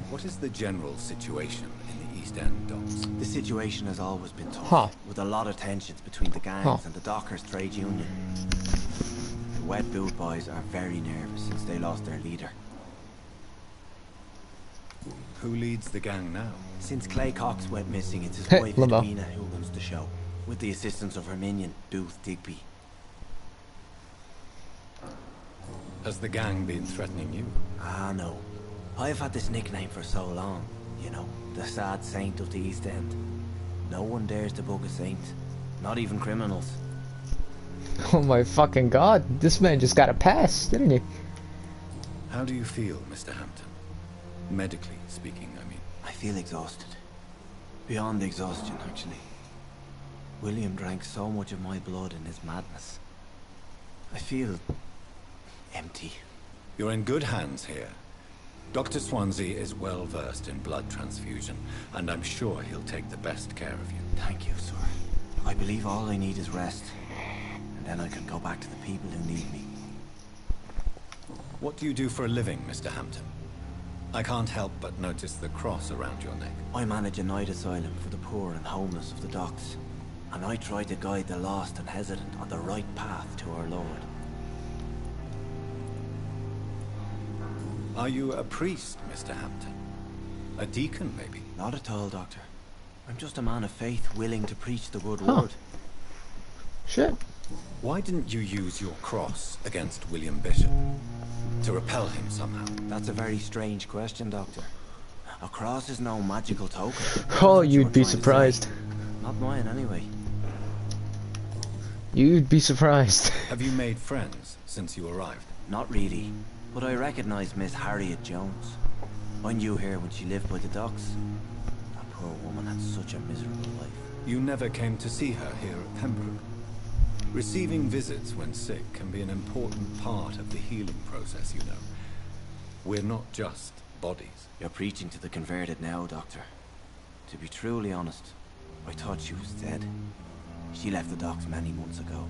[SPEAKER 9] What is the general situation in the East End docks?
[SPEAKER 14] The situation has always been tough, with a lot of tensions between the gangs and the dockers' trade union. The Wet Boot boys are very nervous since they lost their leader.
[SPEAKER 9] Who leads the gang now?
[SPEAKER 14] Since Clay Cox went missing, it's his wife Edwina who runs the show, with the assistance of her minion, Booth Digby.
[SPEAKER 9] Has the gang been threatening you?
[SPEAKER 14] Ah, no. I've had this nickname for so long, you know, the sad saint of the East End. No one dares to bug a saint, not even criminals.
[SPEAKER 1] Oh my fucking god, this man just got a pass, didn't he?
[SPEAKER 9] How do you feel, Mr. Hampton? Medically speaking, I mean.
[SPEAKER 14] I feel exhausted. Beyond exhaustion, actually. William drank so much of my blood in his madness. I feel empty.
[SPEAKER 9] You're in good hands here. Dr. Swansea is well versed in blood transfusion, and I'm sure he'll take the best care of you.
[SPEAKER 14] Thank you, sir. I believe all I need is rest, and then I can go back to the people who need me.
[SPEAKER 9] What do you do for a living, Mr. Hampton? I can't help but notice the cross around your neck.
[SPEAKER 14] I manage a night asylum for the poor and homeless of the docks, and I try to guide the lost and hesitant on the right path to our Lord.
[SPEAKER 9] Are you a priest, Mr. Hampton? A deacon, maybe?
[SPEAKER 14] Not at all, Doctor. I'm just a man of faith willing to preach the good word.
[SPEAKER 1] Shit.
[SPEAKER 9] Why didn't you use your cross against William Bishop? To repel him somehow?
[SPEAKER 14] That's a very strange question, Doctor. A cross is no magical token.
[SPEAKER 1] Oh, you'd be surprised.
[SPEAKER 14] Not mine, anyway.
[SPEAKER 1] You'd be surprised.
[SPEAKER 9] Have you made friends since you arrived?
[SPEAKER 14] Not really. But I recognize Miss Harriet Jones. I knew her when she lived by the docks. That poor woman had such a miserable life.
[SPEAKER 9] You never came to see her here at Pembroke. Receiving visits when sick can be an important part of the healing process, you know. We're not just bodies.
[SPEAKER 14] You're preaching to the converted now, Doctor. To be truly honest, I thought she was dead. She left the docks many months ago.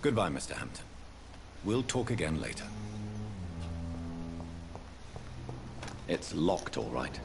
[SPEAKER 9] Goodbye, Mr. Hampton. We'll talk again later. It's locked, all right.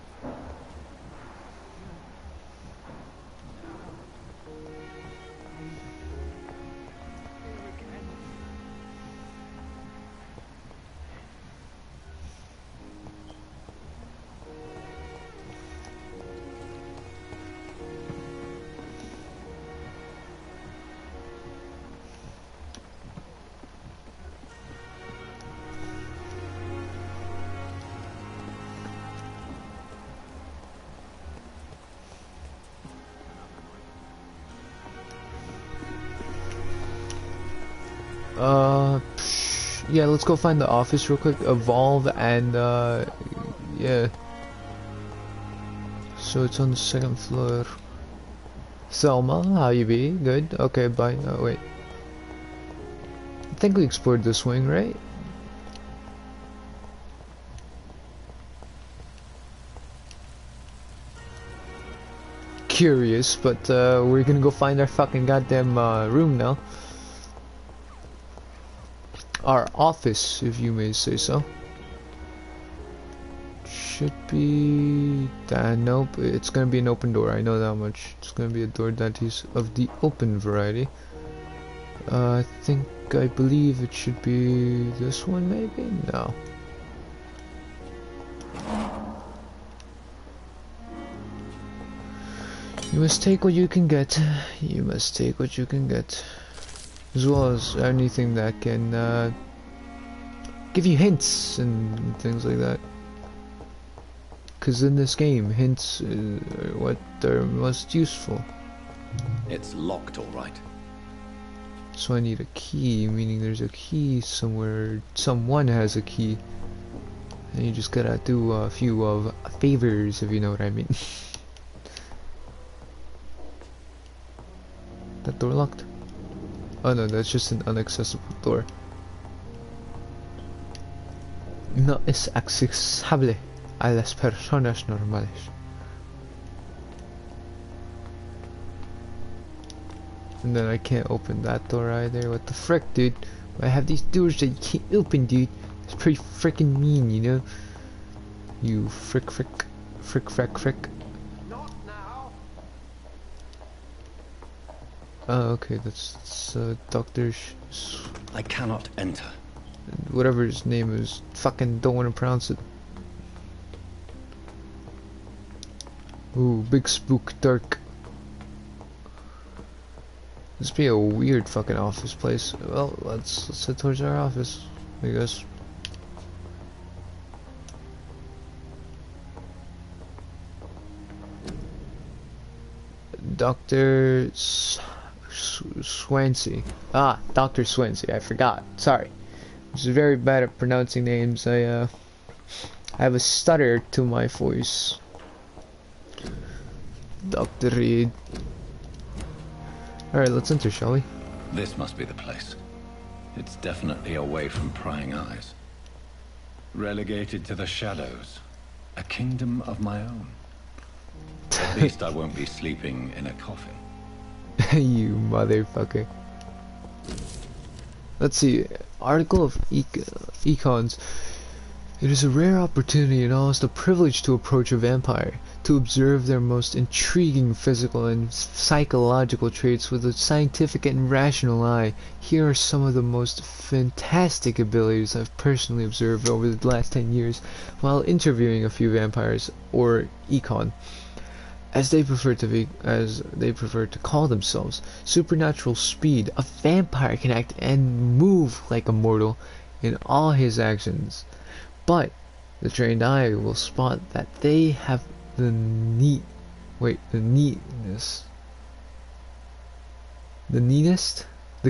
[SPEAKER 1] Yeah, let's go find the office real quick. Evolve and, yeah. So it's on the second floor. Selma, how you be? Good? Okay, bye. Oh, wait. I think we explored this wing, right? curious, but we're gonna go find our fucking goddamn room now. Our office, if you may say so. Should be... nope, it's gonna be an open door, I know that much. It's gonna be a door that is of the open variety. I believe it should be this one, maybe? No. You must take what you can get. You must take what you can get. As well as anything that can give you hints and things like that. Because in this game, hints are what are most useful.
[SPEAKER 9] It's locked, all right.
[SPEAKER 1] So I need a key, meaning there's a key somewhere. Someone has a key. And you just gotta do a few of favors, if you know what I mean. That door locked? Oh no, that's just an inaccessible door. No es accesible a las personas normales. And then I can't open that door either. What the frick, dude? I have these doors that you can't open, dude. It's pretty freaking mean, you know? You frick. Oh, okay, that's Dr.
[SPEAKER 9] I cannot enter.
[SPEAKER 1] Whatever his name is, fucking don't want to pronounce it. Ooh, big spook, dark. This be a weird fucking office place. Well, let's head towards our office, I guess. Dr. Swansea. Ah, Dr. Swansea. I forgot. Sorry. I'm just very bad at pronouncing names. I have a stutter to my voice. Dr. Reed. Alright, let's enter, shall we?
[SPEAKER 9] This must be the place. It's definitely away from prying eyes. Relegated to the shadows. A kingdom of my own. At least I won't be sleeping in a coffin.
[SPEAKER 1] You motherfucker. Let's see. Article of Econs. It is a rare opportunity and almost a privilege to approach a vampire, to observe their most intriguing physical and psychological traits with a scientific and rational eye. Here are some of the most fantastic abilities I've personally observed over the last 10 years while interviewing a few vampires, or Econ, as they prefer to call themselves. Supernatural speed. A vampire can act and move like a mortal in all his actions, but the trained eye will spot that they have the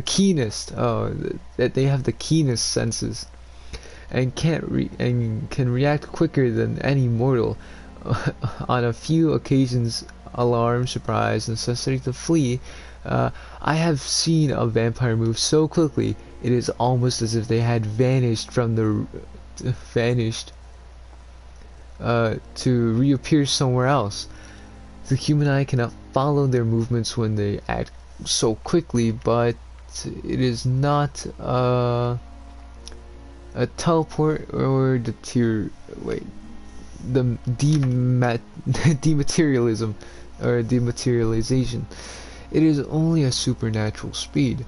[SPEAKER 1] keenest. Oh, that they have the keenest senses, and can react quicker than any mortal. On a few occasions, alarm, surprise, necessity to flee, I have seen a vampire move so quickly it is almost as if they had vanished to reappear somewhere else. The human eye cannot follow their movements when they act so quickly, but it is not a teleport or dematerialism or dematerialization. It is only a supernatural speed.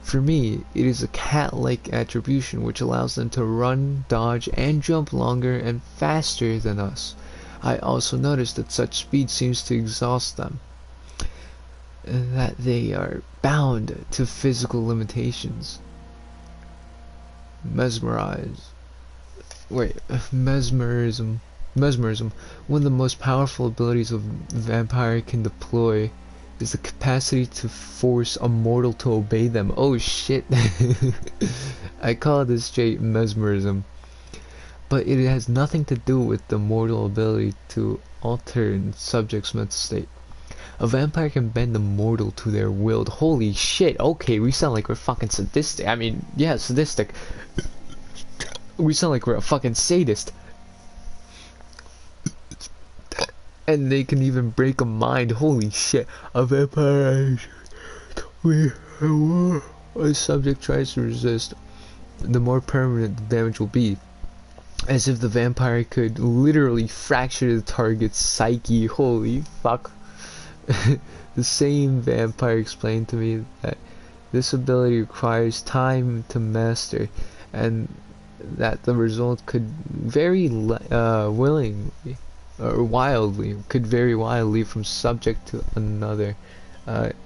[SPEAKER 1] For me, it is a cat-like attribution which allows them to run, dodge, and jump longer and faster than us. I also noticed that such speed seems to exhaust them, and that they are bound to physical limitations. Mesmerism. One of the most powerful abilities a vampire can deploy is the capacity to force a mortal to obey them. Oh shit. I call this straight mesmerism. But it has nothing to do with the mortal ability to alter a subject's mental state. A vampire can bend the mortal to their will. Holy shit, okay, we sound like we're fucking sadistic. I mean, yeah, sadistic. We sound like we're a fucking sadist. And they can even break a mind. Holy shit. A vampire. A subject tries to resist, the more permanent the damage will be. As if the vampire could literally fracture the target's psyche. Holy fuck. The same vampire explained to me that this ability requires time to master, and that the result could vary willingly or wildly, could vary wildly from subject to another.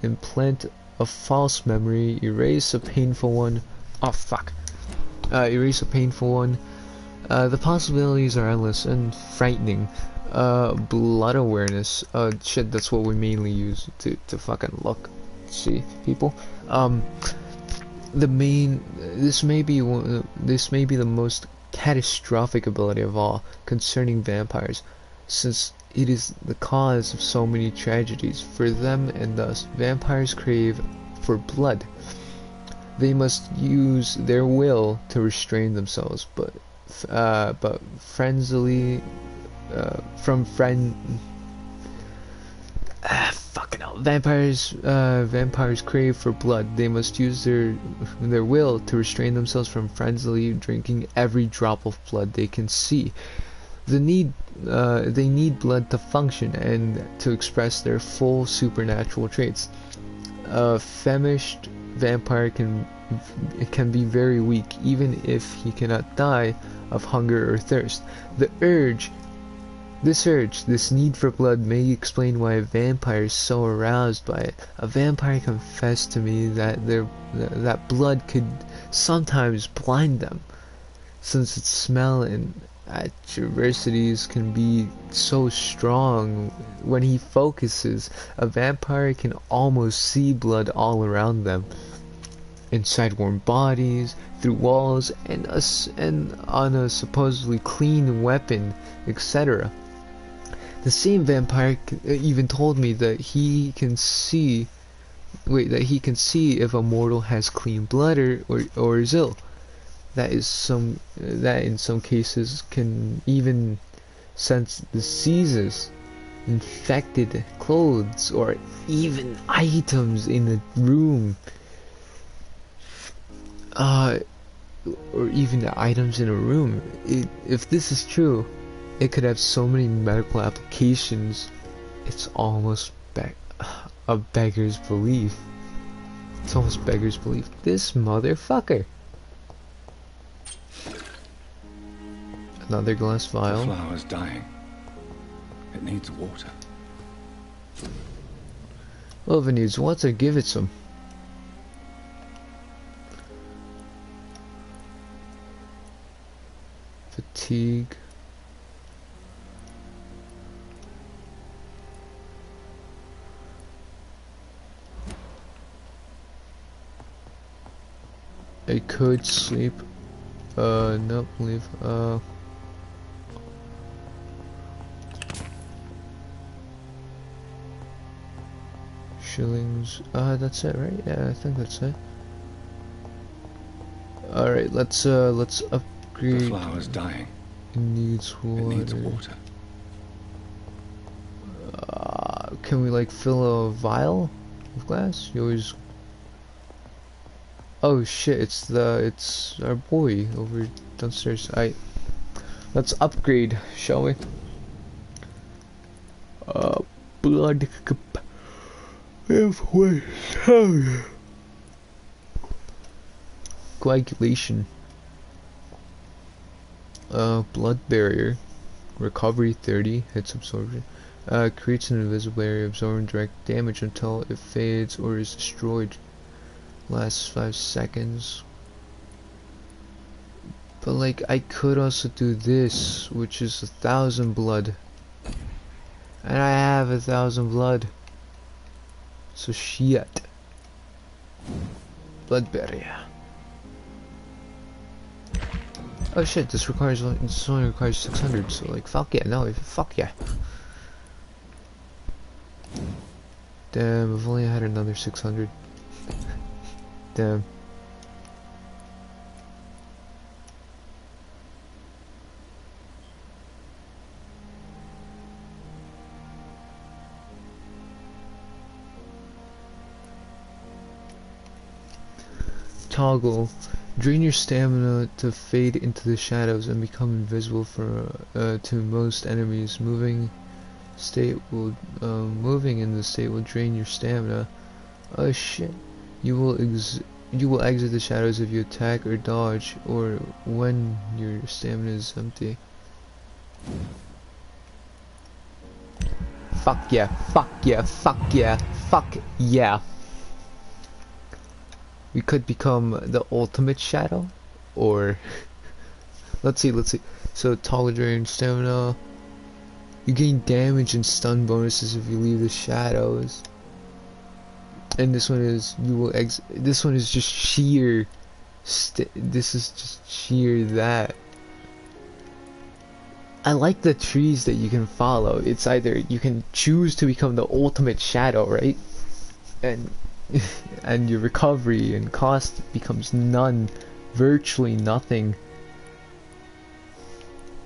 [SPEAKER 1] Implant a false memory, erase a painful one. Oh fuck. Erase a painful one. The possibilities are endless and frightening. Blood awareness. Shit, that's what we mainly use to fucking look, see people. This may be the most catastrophic ability of all concerning vampires, since it is the cause of so many tragedies for them, and thus vampires crave for blood. They must use their will to restrain themselves, but fucking hell. Vampires crave for blood. They must use their will to restrain themselves from frenziedly drinking every drop of blood they can see. They need blood to function and to express their full supernatural traits. A famished vampire can be very weak, even if he cannot die of hunger or thirst. This need for blood may explain why a vampire is so aroused by it. A vampire confessed to me that that blood could sometimes blind them, since its smell and adversities can be so strong. When he focuses, a vampire can almost see blood all around them, inside warm bodies, through walls, and on a supposedly clean weapon, etc. The same vampire even told me that he can see if a mortal has clean blood or is ill. That in some cases can even sense diseases, infected clothes, or even items in a room. If this is true, it could have so many medical applications. It's almost a beggar's belief. It's almost beggar's belief. This motherfucker. Another glass vial.
[SPEAKER 9] The flower's dying. It needs water.
[SPEAKER 1] Well, if it needs water, give it some. Fatigue. I could sleep. Nope, leave. Shillings. That's it, right? Yeah, I think that's it. Alright, let's upgrade.
[SPEAKER 9] The flower's dying.
[SPEAKER 1] It needs water.
[SPEAKER 9] It needs water.
[SPEAKER 1] Can we like fill a vial of glass? You always. Oh shit! It's our boy over downstairs. Let's upgrade, shall we? Blood coagulation. Blood barrier. Recovery 30. Hits absorption. Creates an invisible area absorbing direct damage until it fades or is destroyed. Lasts 5 seconds. But like, I could also do this, which is 1,000 blood. And I have 1,000 blood. So shit. Blood barrier. Oh shit, this only requires 600, so like, fuck yeah, no, fuck yeah. Damn, if only I had another 600. Damn. toggle. Drain your stamina to fade into the shadows and become invisible to most enemies. Moving in the state will drain your stamina. Oh shit. You will exit the shadows if you attack or dodge, or when your stamina is empty. Fuck yeah, fuck yeah, fuck yeah, fuck yeah. We could become the ultimate shadow, or let's see. So toggle drain stamina. You gain damage and stun bonuses if you leave the shadows. And this one is this one is just sheer. This is just sheer that. I like the trees that you can follow. It's either you can choose to become the ultimate shadow, right? And and your recovery and cost becomes none, virtually nothing.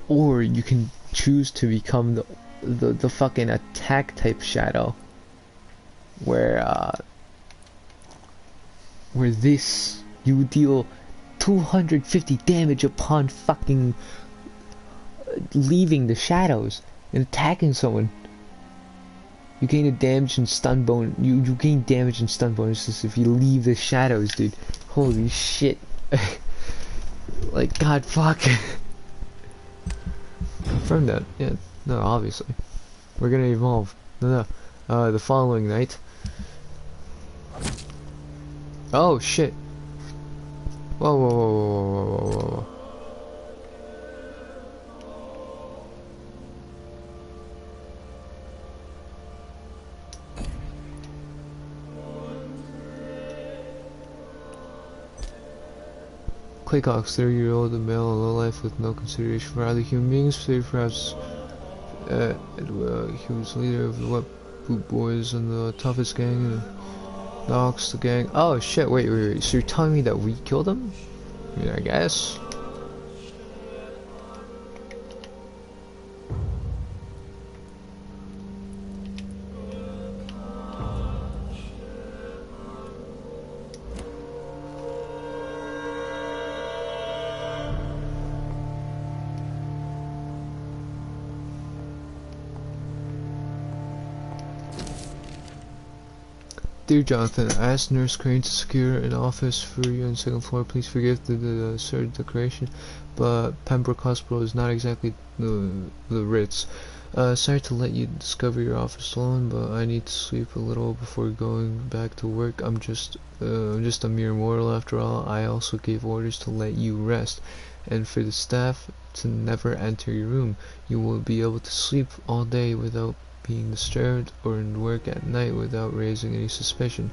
[SPEAKER 1] Or you can choose to become the fucking attack type shadow, where this you deal 250 damage upon fucking leaving the shadows and attacking someone. You gain a damage and stun bonus. You gain damage and stun bonuses if you leave the shadows, dude. Holy shit! Like, god, fuck. Confirm that. Yeah. No, obviously. We're gonna evolve. No. The following night. Oh shit! Whoa. Claycox, 30-year-old male, lowlife with no consideration for other human beings, save perhaps he was leader of the Wet Boot Boys and the toughest gang, and Docs the gang. Oh shit, wait, so you're telling me that we killed him? I mean, I guess. Dear Jonathan, I asked Nurse Crane to secure an office for you on the second floor. Please forgive the absurd decoration, but Pembroke Hospital is not exactly the Ritz. Sorry to let you discover your office alone, but I need to sleep a little before going back to work. I'm just a mere mortal after all. I also gave orders to let you rest, and for the staff to never enter your room. You will be able to sleep all day without being disturbed, or in work at night without raising any suspicion.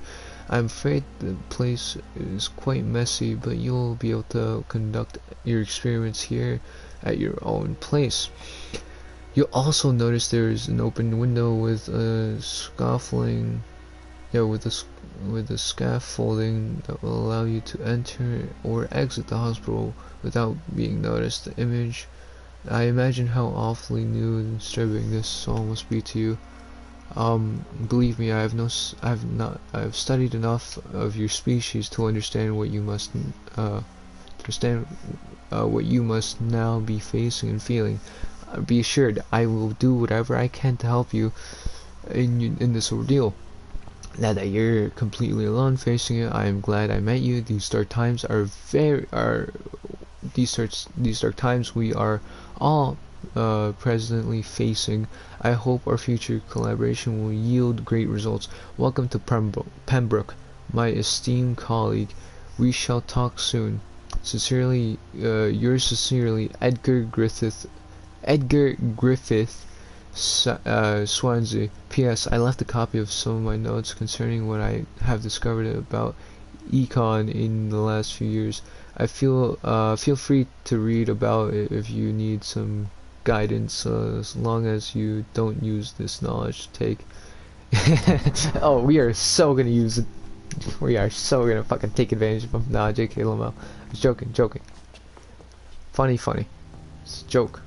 [SPEAKER 1] I'm afraid the place is quite messy, but you'll be able to conduct your experiments here at your own place. You'll also notice there is an open window with a scaffolding that will allow you to enter or exit the hospital without being noticed. The image, I imagine how awfully new and disturbing this all must be to you. Believe me, I've studied enough of your species to understand what you must now be facing and feeling. Be assured, I will do whatever I can to help you in this ordeal. Now that you're completely alone facing it, I am glad I met you. These dark times we are all presently facing. I hope our future collaboration will yield great results. Welcome to Pembroke, my esteemed colleague. We shall talk soon. Sincerely, yours sincerely, Edgar Griffith, Swansea. P.S. I left a copy of some of my notes concerning what I have discovered about econ in the last few years. I feel free to read about it if you need some guidance, as long as you don't use this knowledge to take. Oh, we are so gonna use it. We are so gonna fucking take advantage of him. Nah, JK Lamel. I was joking. Funny. It's a joke.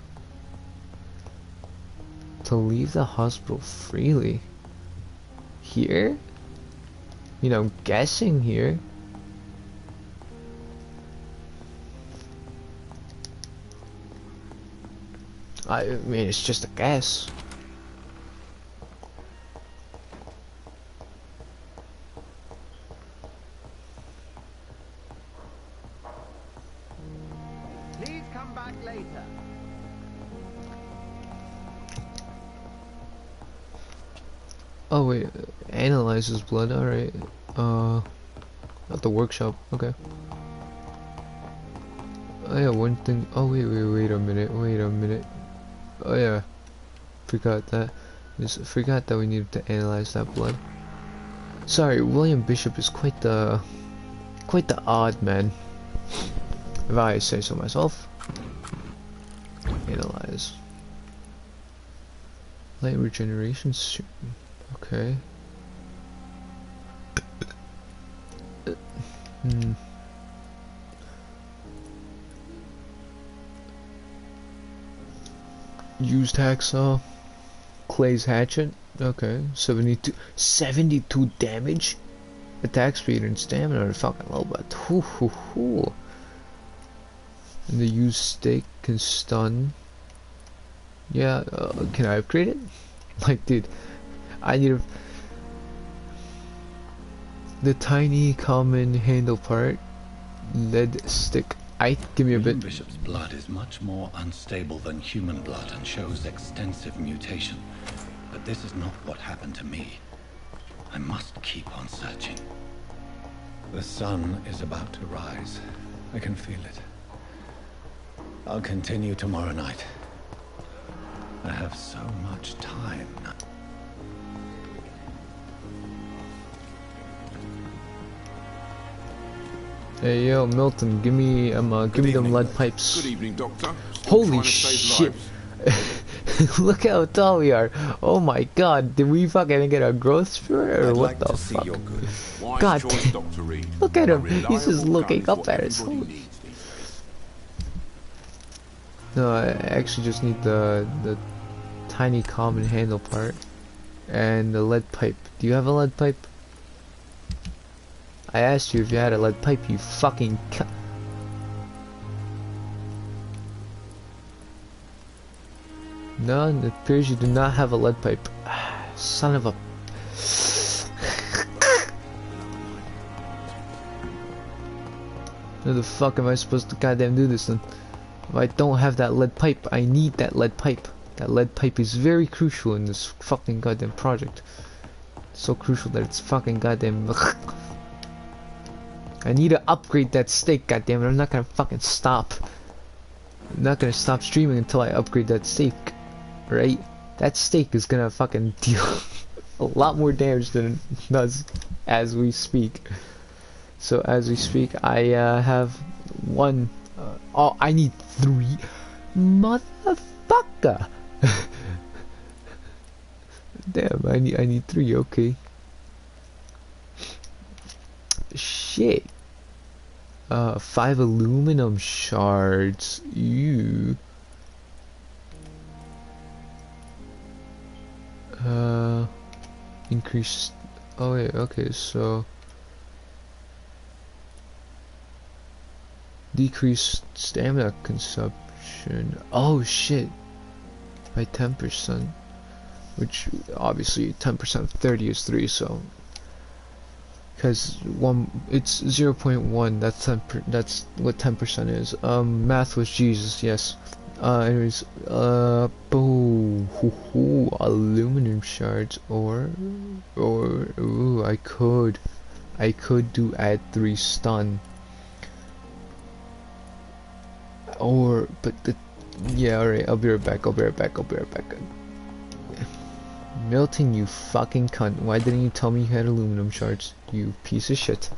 [SPEAKER 1] To leave the hospital freely. Here? You know, guessing here. I mean, it's just a guess.
[SPEAKER 14] Please come back later.
[SPEAKER 1] Oh wait, analyzes blood. All right. At the workshop. Okay. Oh yeah, one thing. Oh wait a minute. Oh yeah, forgot that. Forgot that we needed to analyze that blood. Sorry, William Bishop is quite the odd man, if I say so myself. Analyze. Light regeneration. Okay. Used hacksaw. Clay's hatchet. Okay. 72 damage. Attack speed and stamina are fucking low, but and the used stake can stun. Yeah, can I upgrade it? Like, dude, I need the tiny common handle part. Lead stick. Give me a bit.
[SPEAKER 9] Bishop's blood is much more unstable than human blood and shows extensive mutation. But this is not what happened to me. I must keep on searching. The sun is about to rise. I can feel it. I'll continue tomorrow night. I have so much time now.
[SPEAKER 1] Hey yo, Milton, give me them lead pipes.
[SPEAKER 15] Good evening, Doctor.
[SPEAKER 1] Holy shit! Look how tall we are. Oh my god, did we fucking get a growth spurt or what the fuck? God damn. Look at him, he's just looking up at us. No, I actually just need the tiny common handle part and the lead pipe. Do you have a lead pipe? I asked you if you had a lead pipe, you fucking No, it appears you do not have a lead pipe. Son of a... How the fuck am I supposed to goddamn do this then? If I don't have that lead pipe, I need that lead pipe. That lead pipe is very crucial in this fucking goddamn project. So crucial that it's fucking goddamn... I need to upgrade that steak, goddammit. I'm not gonna fucking stop. I'm not gonna stop streaming until I upgrade that steak. Right? That steak is gonna fucking deal a lot more damage than it does as we speak. So as we speak, I have one. Oh, I need 3. Motherfucker! Damn, I need 3. Okay. Shit. 5 aluminum shards. Ew. Increased. Oh wait. Okay. So decreased stamina consumption. Oh shit. By 10%. Which obviously 10% of 30 is 3. So. Because it's 0.1. That's what 10% is. Math was Jesus. Yes. Anyways. Aluminum shards ooh, I could do add 3 stun. Yeah. All right. I'll be right back. Milton, you fucking cunt. Why didn't you tell me you had aluminum shards? You piece of shit.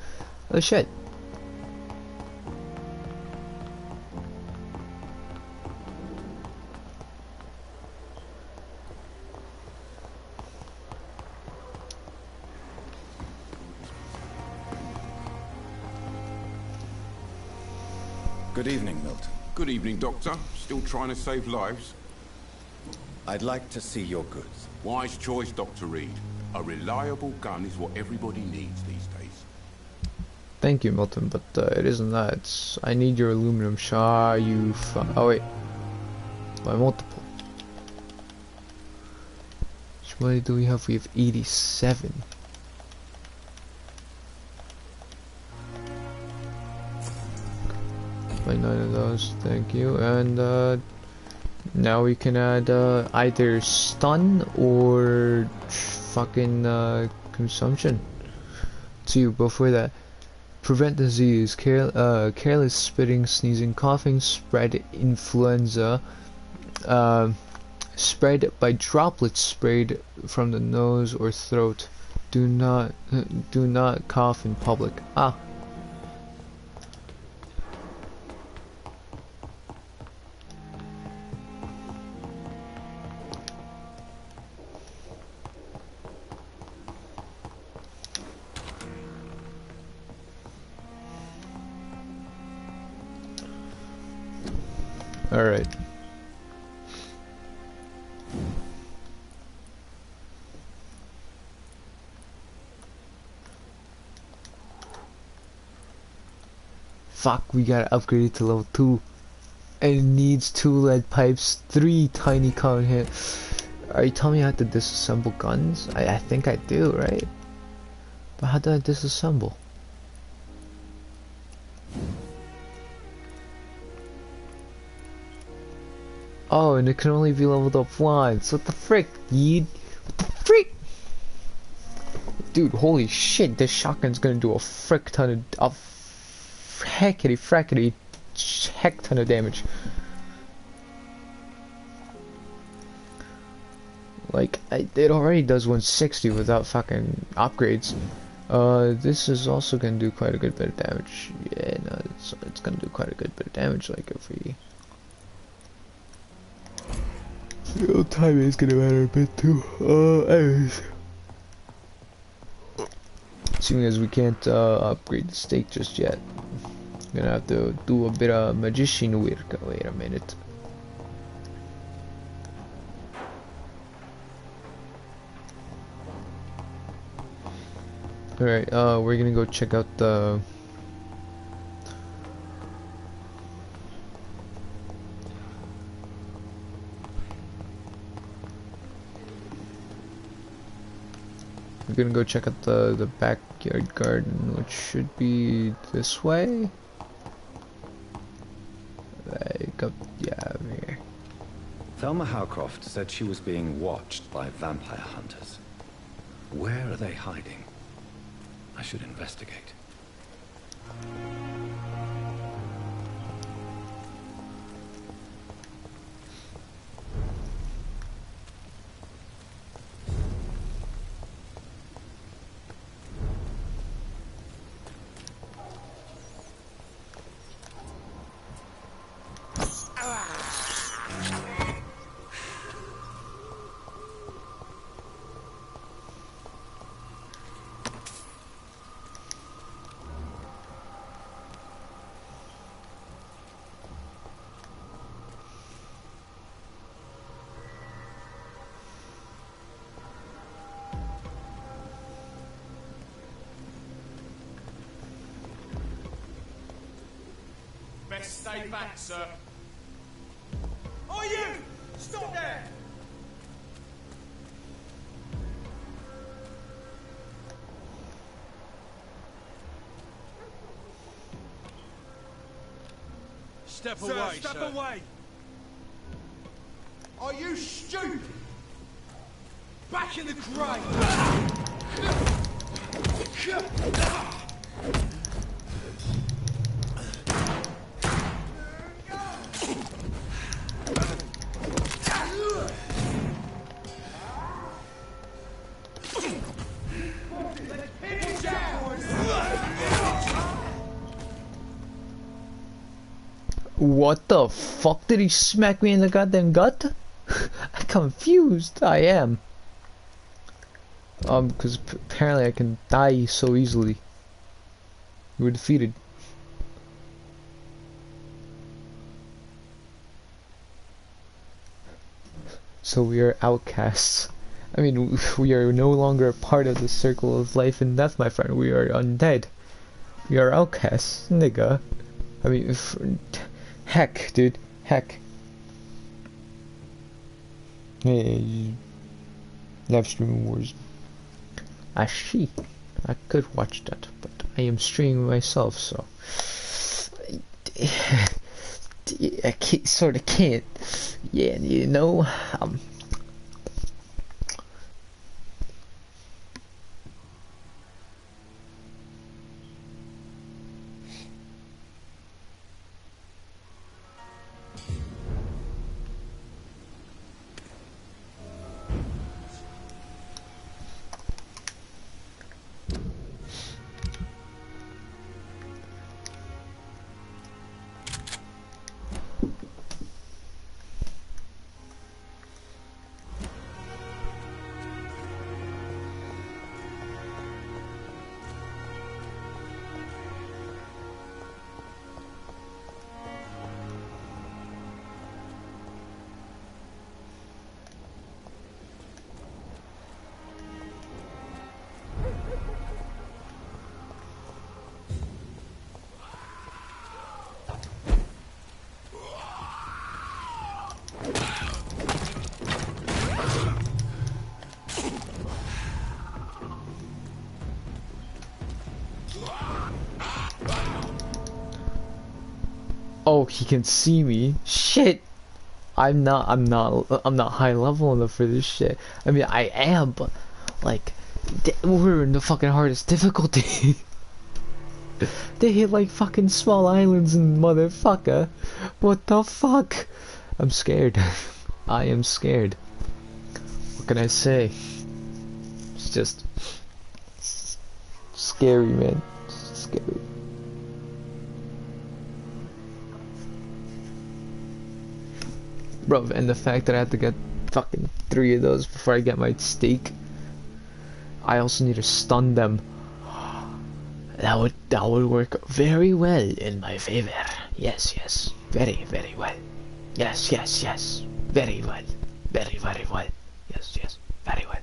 [SPEAKER 1] Oh shit.
[SPEAKER 2] Good evening, Milton.
[SPEAKER 15] Good evening, Doctor. Still trying to save lives?
[SPEAKER 2] I'd like to see your goods.
[SPEAKER 15] Wise choice, Dr. Reed. A reliable gun is what everybody needs these days.
[SPEAKER 1] Thank you, Milton, but it isn't that. I need your aluminum shard, oh wait. By multiple. much money do we have? We have 87. Buy 9 of those, thank you. And now we can add either stun or fucking consumption. To before that, prevent disease, careless spitting, sneezing, coughing, spread influenza, spread by droplets sprayed from the nose or throat. Do not cough in public. Ah. All right. Fuck, we gotta upgrade it to level 2. And it needs 2 lead pipes, 3 tiny cone hit. Are you telling me I have to disassemble guns? I think I do, right? But how do I disassemble? Oh, and it can only be leveled up once. What the frick, Yeet? What the frick? Dude, holy shit, this shotgun's gonna do a frick ton of heckity frackety heck ton of damage. Like, it already does 160 without fucking upgrades. This is also gonna do quite a good bit of damage. Yeah, no, it's gonna do quite a good bit of damage, like if we... The timing is gonna matter a bit too. Anyways. Seeing as we can't upgrade the stake just yet, I'm gonna have to do a bit of magician work. Wait a minute. Alright, we're gonna go check out the... We're gonna go check out the backyard garden, which should be this way. Like up, yeah, over here.
[SPEAKER 9] Thelma Howcroft said she was being watched by vampire hunters. Where are they hiding? I should investigate.
[SPEAKER 16] Stay back, sir. Oh, you! Stop there! Step away, step away! Are you stupid? Back in the grave!
[SPEAKER 1] What the fuck, did he smack me in the goddamn gut? I'm confused, I am. Because apparently I can die so easily. We were defeated. So we are outcasts. I mean, we are no longer a part of the circle of life and death, my friend. We are undead. We are outcasts, nigga. I mean, heck, dude. Heck. Hey. Live streaming wars. I see. I could watch that, but I am streaming myself, so I sort of can't. Yeah, you know. Oh, he can see me. Shit. I'm not high level enough for this shit. I mean, I am, but like, we're in the fucking hardest difficulty. They hit like fucking small islands and motherfucker. What the fuck? I'm scared. I am scared. What can I say? It's just scary, man. It's scary. Bro, and the fact that I have to get fucking 3 of those before I get my steak. I also need to stun them. That would work very well in my favor. Yes, yes. Very, very well. Yes, yes, yes. Very well. Very, very well. Yes, yes. Very well.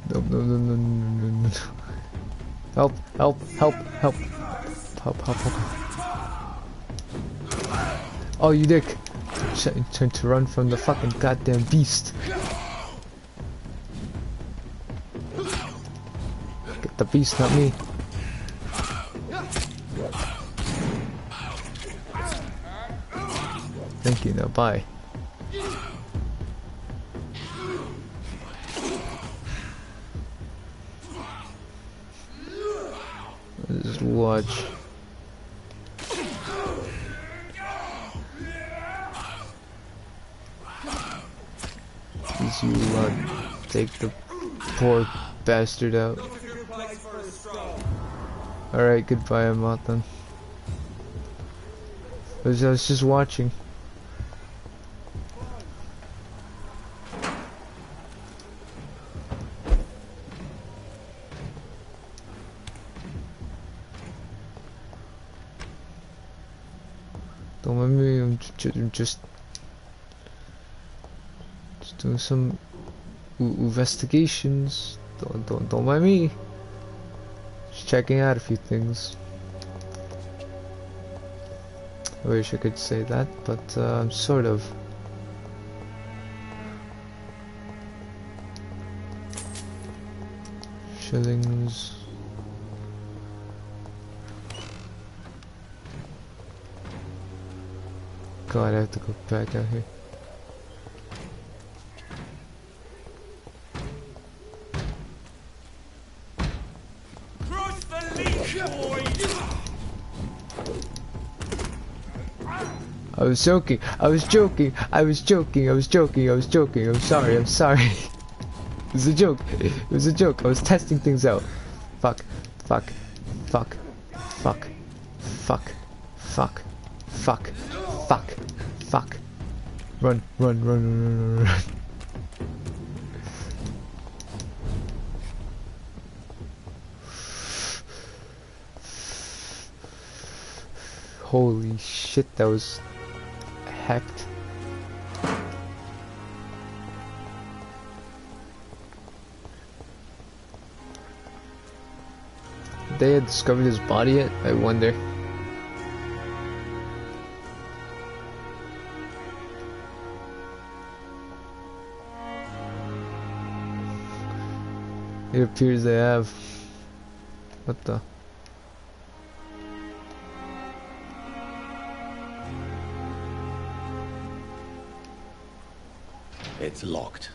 [SPEAKER 1] No, no, no, no, no, no. Help, help, help, help. Help, help, help. Oh, you dick. Trying to run from the fucking goddamn beast. Get the beast, not me. Thank you, now bye. Just watch. As you take the poor bastard out. Alright, goodbye, I'm out then. I was just watching. Don't mind me, I'm just doing some investigations. Don't mind me. Just checking out a few things. I wish I could say that, but I'm sort of. Shillings. God, I have to go back out here. I was joking. I was joking. I was joking. I was joking. I was joking. I'm sorry. I'm sorry. It was a joke. It was a joke. I was testing things out. Fuck. Fuck. Fuck. Fuck. Fuck. Fuck. Fuck. Fuck. Fuck. Run. Run. Run. Run. Run. Run. Holy shit, that was hacked. They had discovered his body yet? I wonder. It appears they have. What the?
[SPEAKER 9] It's locked.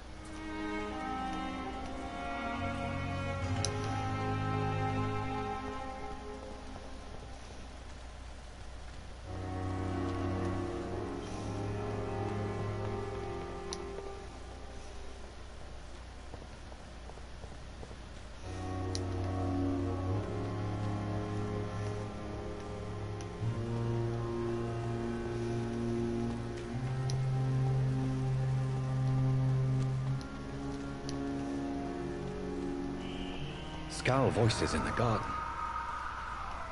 [SPEAKER 9] Scowl voices in the garden.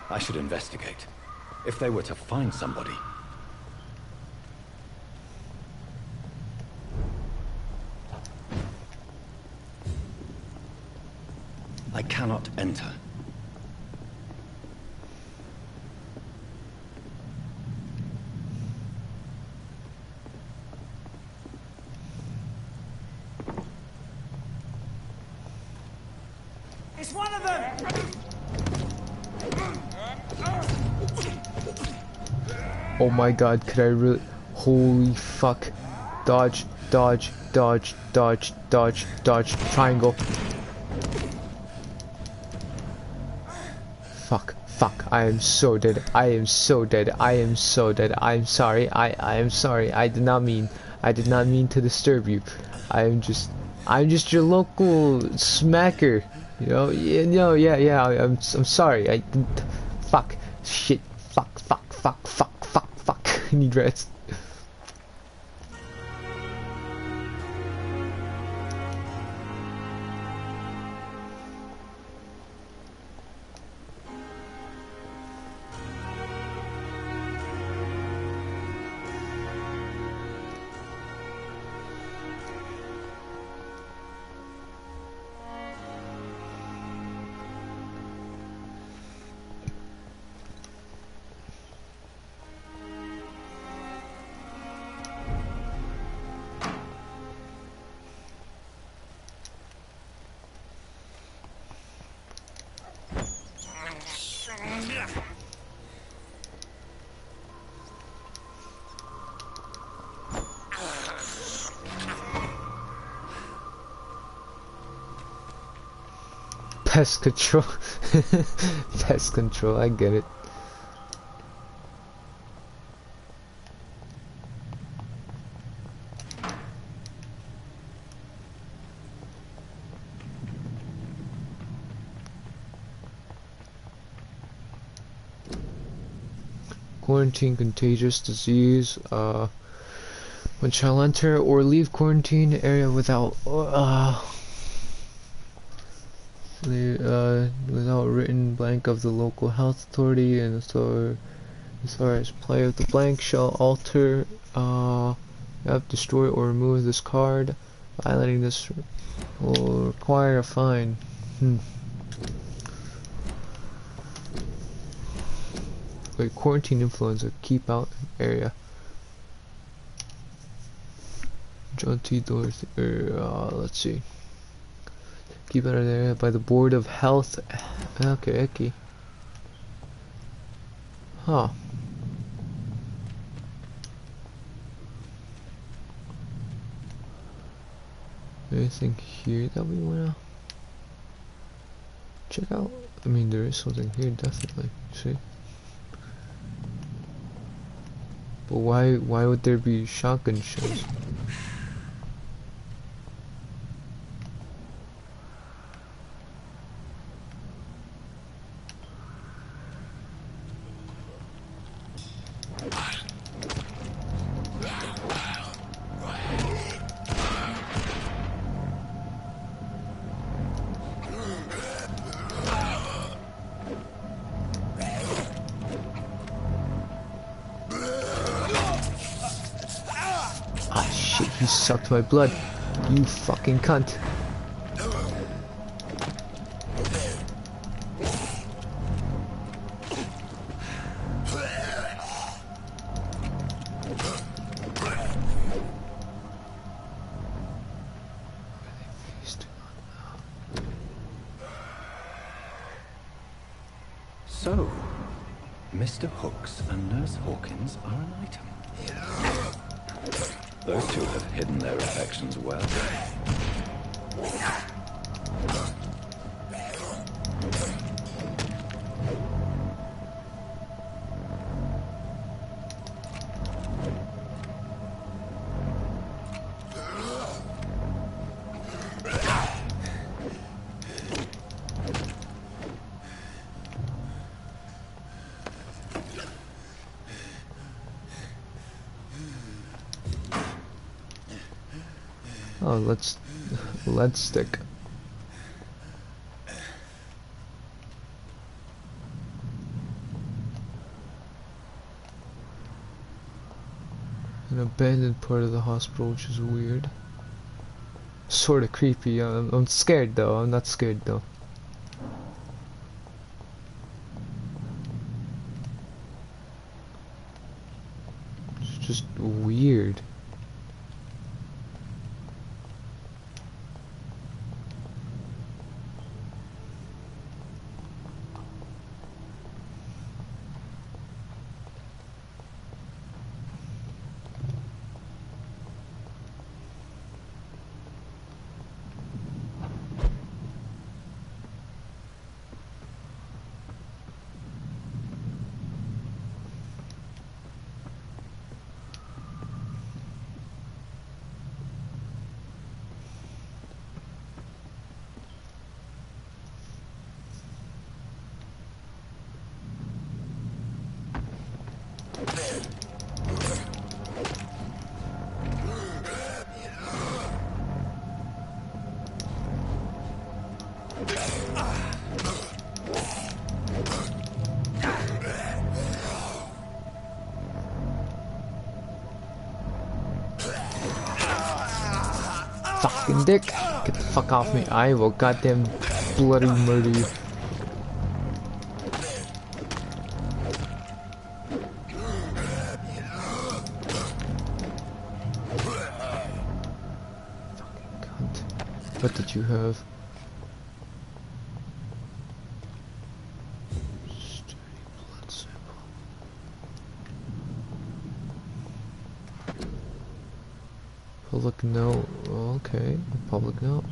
[SPEAKER 9] I should investigate. If they were to find somebody. I cannot enter.
[SPEAKER 16] It's one of them!
[SPEAKER 1] Oh my god, could I really... Holy fuck. Dodge, dodge, dodge, dodge, dodge, dodge, triangle. Fuck, fuck, I am so dead. I am so dead. I am so dead. I am sorry. I am sorry. I did not mean to disturb you. I'm just your local smacker. You know, I'm sorry. Fuck, shit, fuck, fuck, fuck, fuck, fuck, fuck. I need rest. Pest control. Pest control, I get it. Quarantine contagious disease. When shall enter or leave quarantine area without without written blank of the local health authority, and so as far as play of the blank shall alter, destroy or remove this card. Violating this will require a fine. Wait, quarantine influenza, keep out area. John T. Doors, let's see. Keep out of the area by the Board of Health. Okay, icky. Huh. Anything here that we wanna check out? I mean, there is something here, definitely. See? But why would there be shotgun shells? He sucked my blood. You fucking cunt.
[SPEAKER 9] So, Mr. Hooks and Nurse Hawkins are an item. Those two have hidden their affections well.
[SPEAKER 1] Oh, let's stick. An abandoned part of the hospital, which is weird. Sort of creepy. I'm scared though. I'm not scared though. It's just weird. Fucking dick. Get the fuck off me. I will goddamn bloody murder you. Fucking cunt. What did you have? Public note. Okay, public note.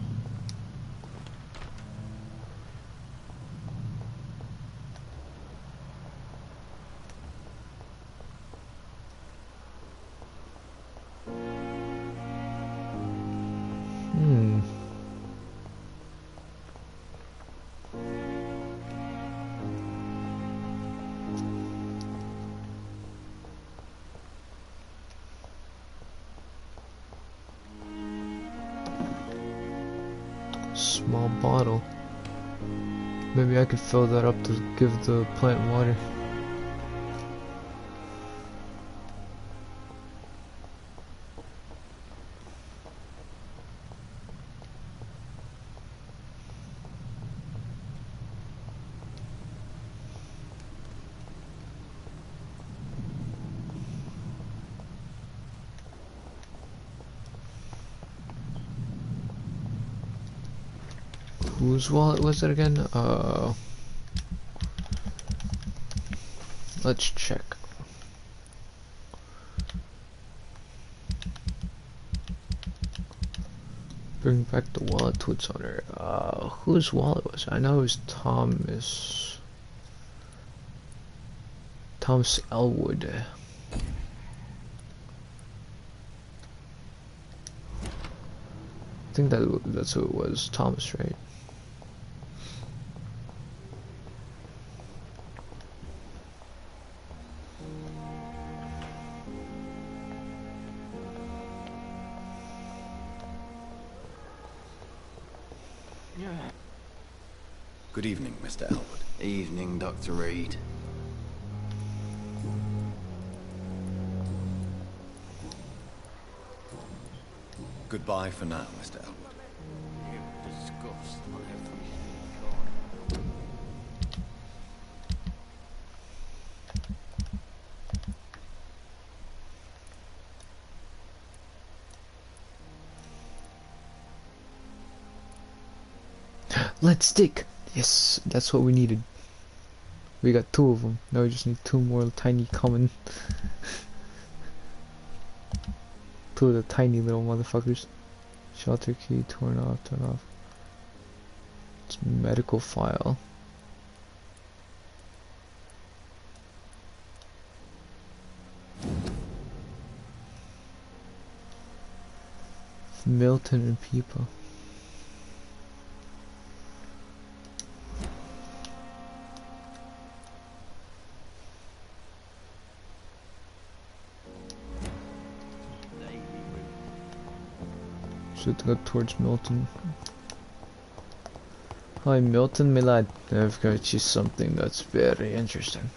[SPEAKER 1] Small bottle. Maybe I could fill that up to give the plant water. Whose wallet was it again? Let's check. Bring back the wallet to its owner. Whose wallet was it? I know it was Thomas Elwood. think that's who it was. Thomas, right?
[SPEAKER 9] Good evening, Mr. Elwood.
[SPEAKER 17] Evening, Dr. Reed.
[SPEAKER 9] Goodbye for now, Mr. Elwood.
[SPEAKER 1] Let's stick. Yes, that's what we needed. We got 2 of them. Now we just need 2 more tiny common. 2 of the tiny little motherfuckers. Shelter key, turn off. It's medical file. Milton and people. Should go towards Milton. Hi Milton, my lad. I've got you something that's very interesting.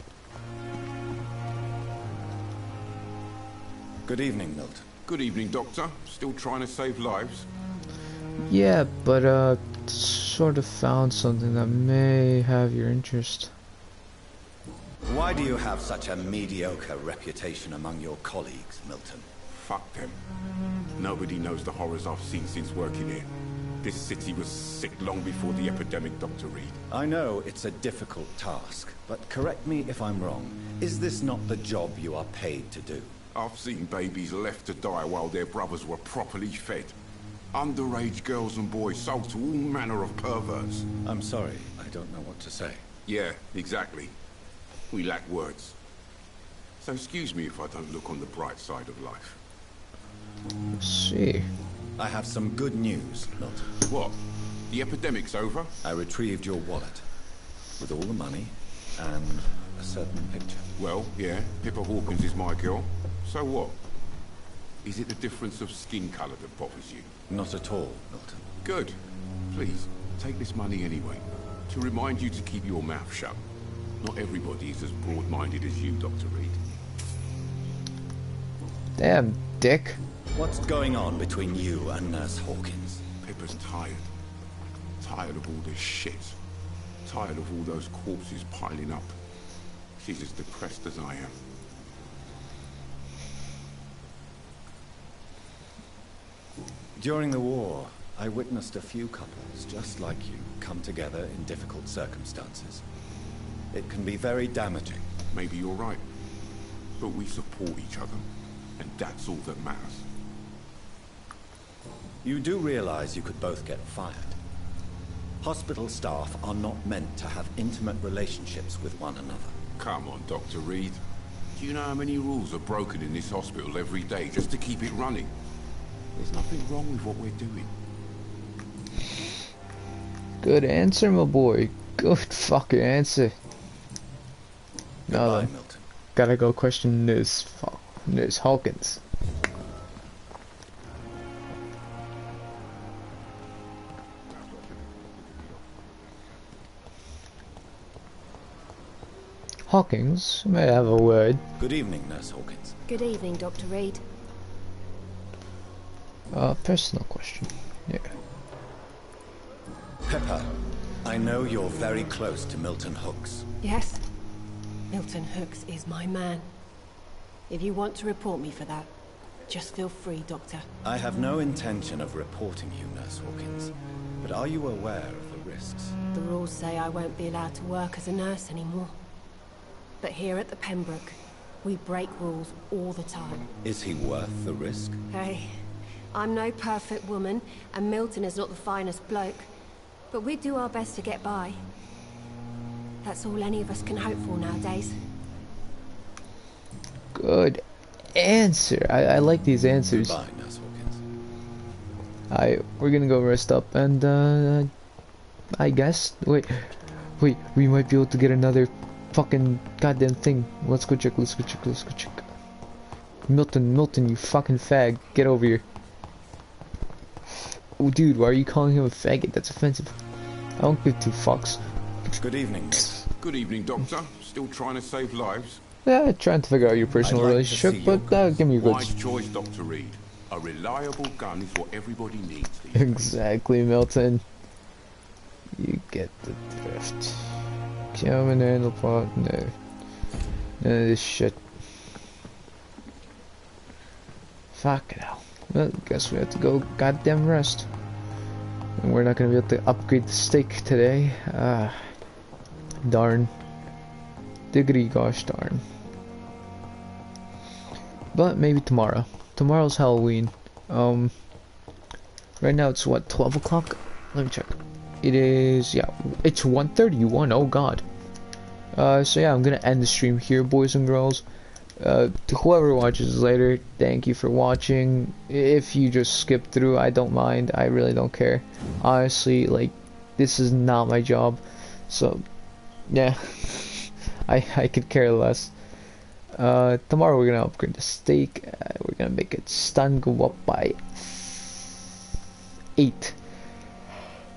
[SPEAKER 9] Good evening, Milton.
[SPEAKER 15] Good evening, Doctor. Still trying to save lives?
[SPEAKER 1] Yeah, but sort of found something that may have your interest.
[SPEAKER 9] Why do you have such a mediocre reputation among your colleagues, Milton?
[SPEAKER 15] Fuck them. Nobody knows the horrors I've seen since working here. This city was sick long before the epidemic, Dr. Reed.
[SPEAKER 9] I know it's a difficult task, but correct me if I'm wrong. Is this not the job you are paid to do?
[SPEAKER 15] I've seen babies left to die while their brothers were properly fed. Underage girls and boys sold to all manner of perverts.
[SPEAKER 9] I'm sorry, I don't know what to say.
[SPEAKER 15] Yeah, exactly. We lack words. So excuse me if I don't look on the bright side of life.
[SPEAKER 1] Let's see.
[SPEAKER 9] I have some good news, Milton.
[SPEAKER 15] What? The epidemic's over?
[SPEAKER 9] I retrieved your wallet. With all the money and a certain picture.
[SPEAKER 15] Well, yeah, Pippa Hawkins is my girl. So what? Is it the difference of skin color that bothers you?
[SPEAKER 9] Not at all, Milton.
[SPEAKER 15] Good. Please, take this money anyway. To remind you to keep your mouth shut. Not everybody is as broad-minded as you, Dr. Reed.
[SPEAKER 1] Damn, dick.
[SPEAKER 9] What's going on between you and Nurse Hawkins?
[SPEAKER 15] Pippa's tired. Tired of all this shit. Tired of all those corpses piling up. She's as depressed as I am.
[SPEAKER 9] During the war, I witnessed a few couples just like you come together in difficult circumstances. It can be very damaging.
[SPEAKER 15] Maybe you're right. But we support each other. And that's all that matters.
[SPEAKER 9] You do realize you could both get fired. Hospital staff are not meant to have intimate relationships with one another.
[SPEAKER 15] Come on, Dr. Reed. Do you know how many rules are broken in this hospital every day just to keep it running? There's nothing wrong with what we're doing.
[SPEAKER 1] Good answer, my boy. Good fucking answer. Now then,
[SPEAKER 9] Milton.
[SPEAKER 1] gotta go question Nurse Hawkins. Hawkins, may I have a word?
[SPEAKER 9] Good evening, Nurse Hawkins.
[SPEAKER 4] Good evening, Dr. Reed.
[SPEAKER 1] Personal question. Yeah.
[SPEAKER 9] Pepper, I know you're very close to Milton Hooks.
[SPEAKER 4] Yes? Milton Hooks is my man. If you want to report me for that, just feel free, Doctor.
[SPEAKER 9] I have no intention of reporting you, Nurse Hawkins. But are you aware of the risks?
[SPEAKER 4] The rules say I won't be allowed to work as a nurse anymore. But here at the Pembroke, we break rules all the time.
[SPEAKER 9] Is he worth the risk?
[SPEAKER 4] Hey, I'm no perfect woman, and Milton is not the finest bloke. But we do our best to get by. That's all any of us can hope for nowadays.
[SPEAKER 1] Good answer. I like these answers.
[SPEAKER 9] Goodbye, Nurse Hawkins.
[SPEAKER 1] we're gonna go rest up, and I guess wait, we might be able to get another fucking goddamn thing. Let's go check. Milton, you fucking fag, get over here. Oh, dude, why are you calling him a faggot? That's offensive. I don't give two fucks.
[SPEAKER 15] Good evening. Good evening, Doctor. Still trying to save lives?
[SPEAKER 1] Yeah, trying to figure out your personal relationship, but give me your goods.
[SPEAKER 15] Wise choice, Dr. Reed. A reliable gun is what everybody needs.
[SPEAKER 1] Exactly, Milton. You get the drift. Coming in the pot, no. None of this shit. Fuck it hell. Well, guess we have to go goddamn rest. And we're not gonna be able to upgrade the steak today. Darn. Diggity gosh darn. But maybe tomorrow. Tomorrow's Halloween. Right now it's what, 12 o'clock? Let me check. It is, yeah, it's 1:31, oh god. So yeah, I'm gonna end the stream here, boys and girls. To whoever watches later, thank you for watching. If you just skip through, I don't mind. I really don't care. Honestly, like, this is not my job. So, yeah. I could care less. Tomorrow we're gonna upgrade the steak. We're gonna make its stun go up by 8.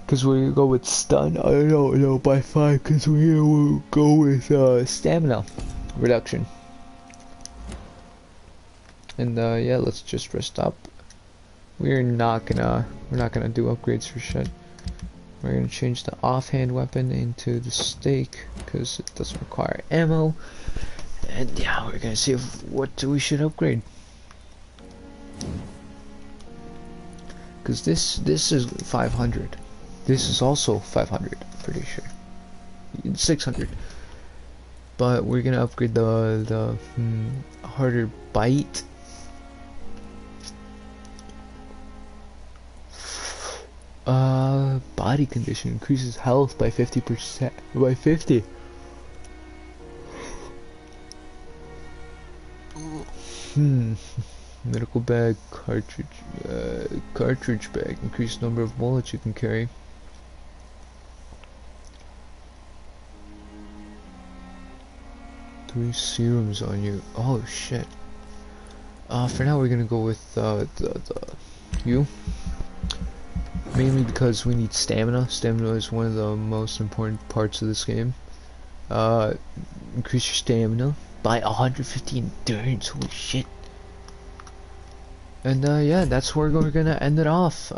[SPEAKER 1] Because we're gonna go with stun. I don't know, by 5. Because we're gonna go with stamina reduction. And yeah, let's just rest up. We're not gonna do upgrades for shit. We're gonna change the offhand weapon into the stake because it doesn't require ammo. And yeah, we're gonna see what we should upgrade. Because this is 500. This is also 500. Pretty sure. 600. But we're gonna upgrade the harder bite. Body condition increases health by 50%. By 50. Medical bag, cartridge bag. Increased number of bullets you can carry. Three serums on you. Oh shit. For now we're gonna go with you. Mainly because we need stamina. Stamina is one of the most important parts of this game. Increase your stamina by 150 endurance. Holy shit. And yeah, that's where we're gonna end it off.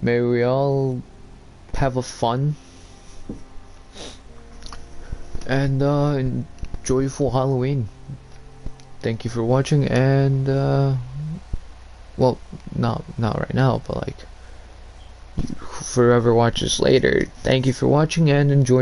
[SPEAKER 1] May we all have a fun and joyful Halloween. Thank you for watching, and well, not right now, but like, whoever watches later, thank you for watching and enjoy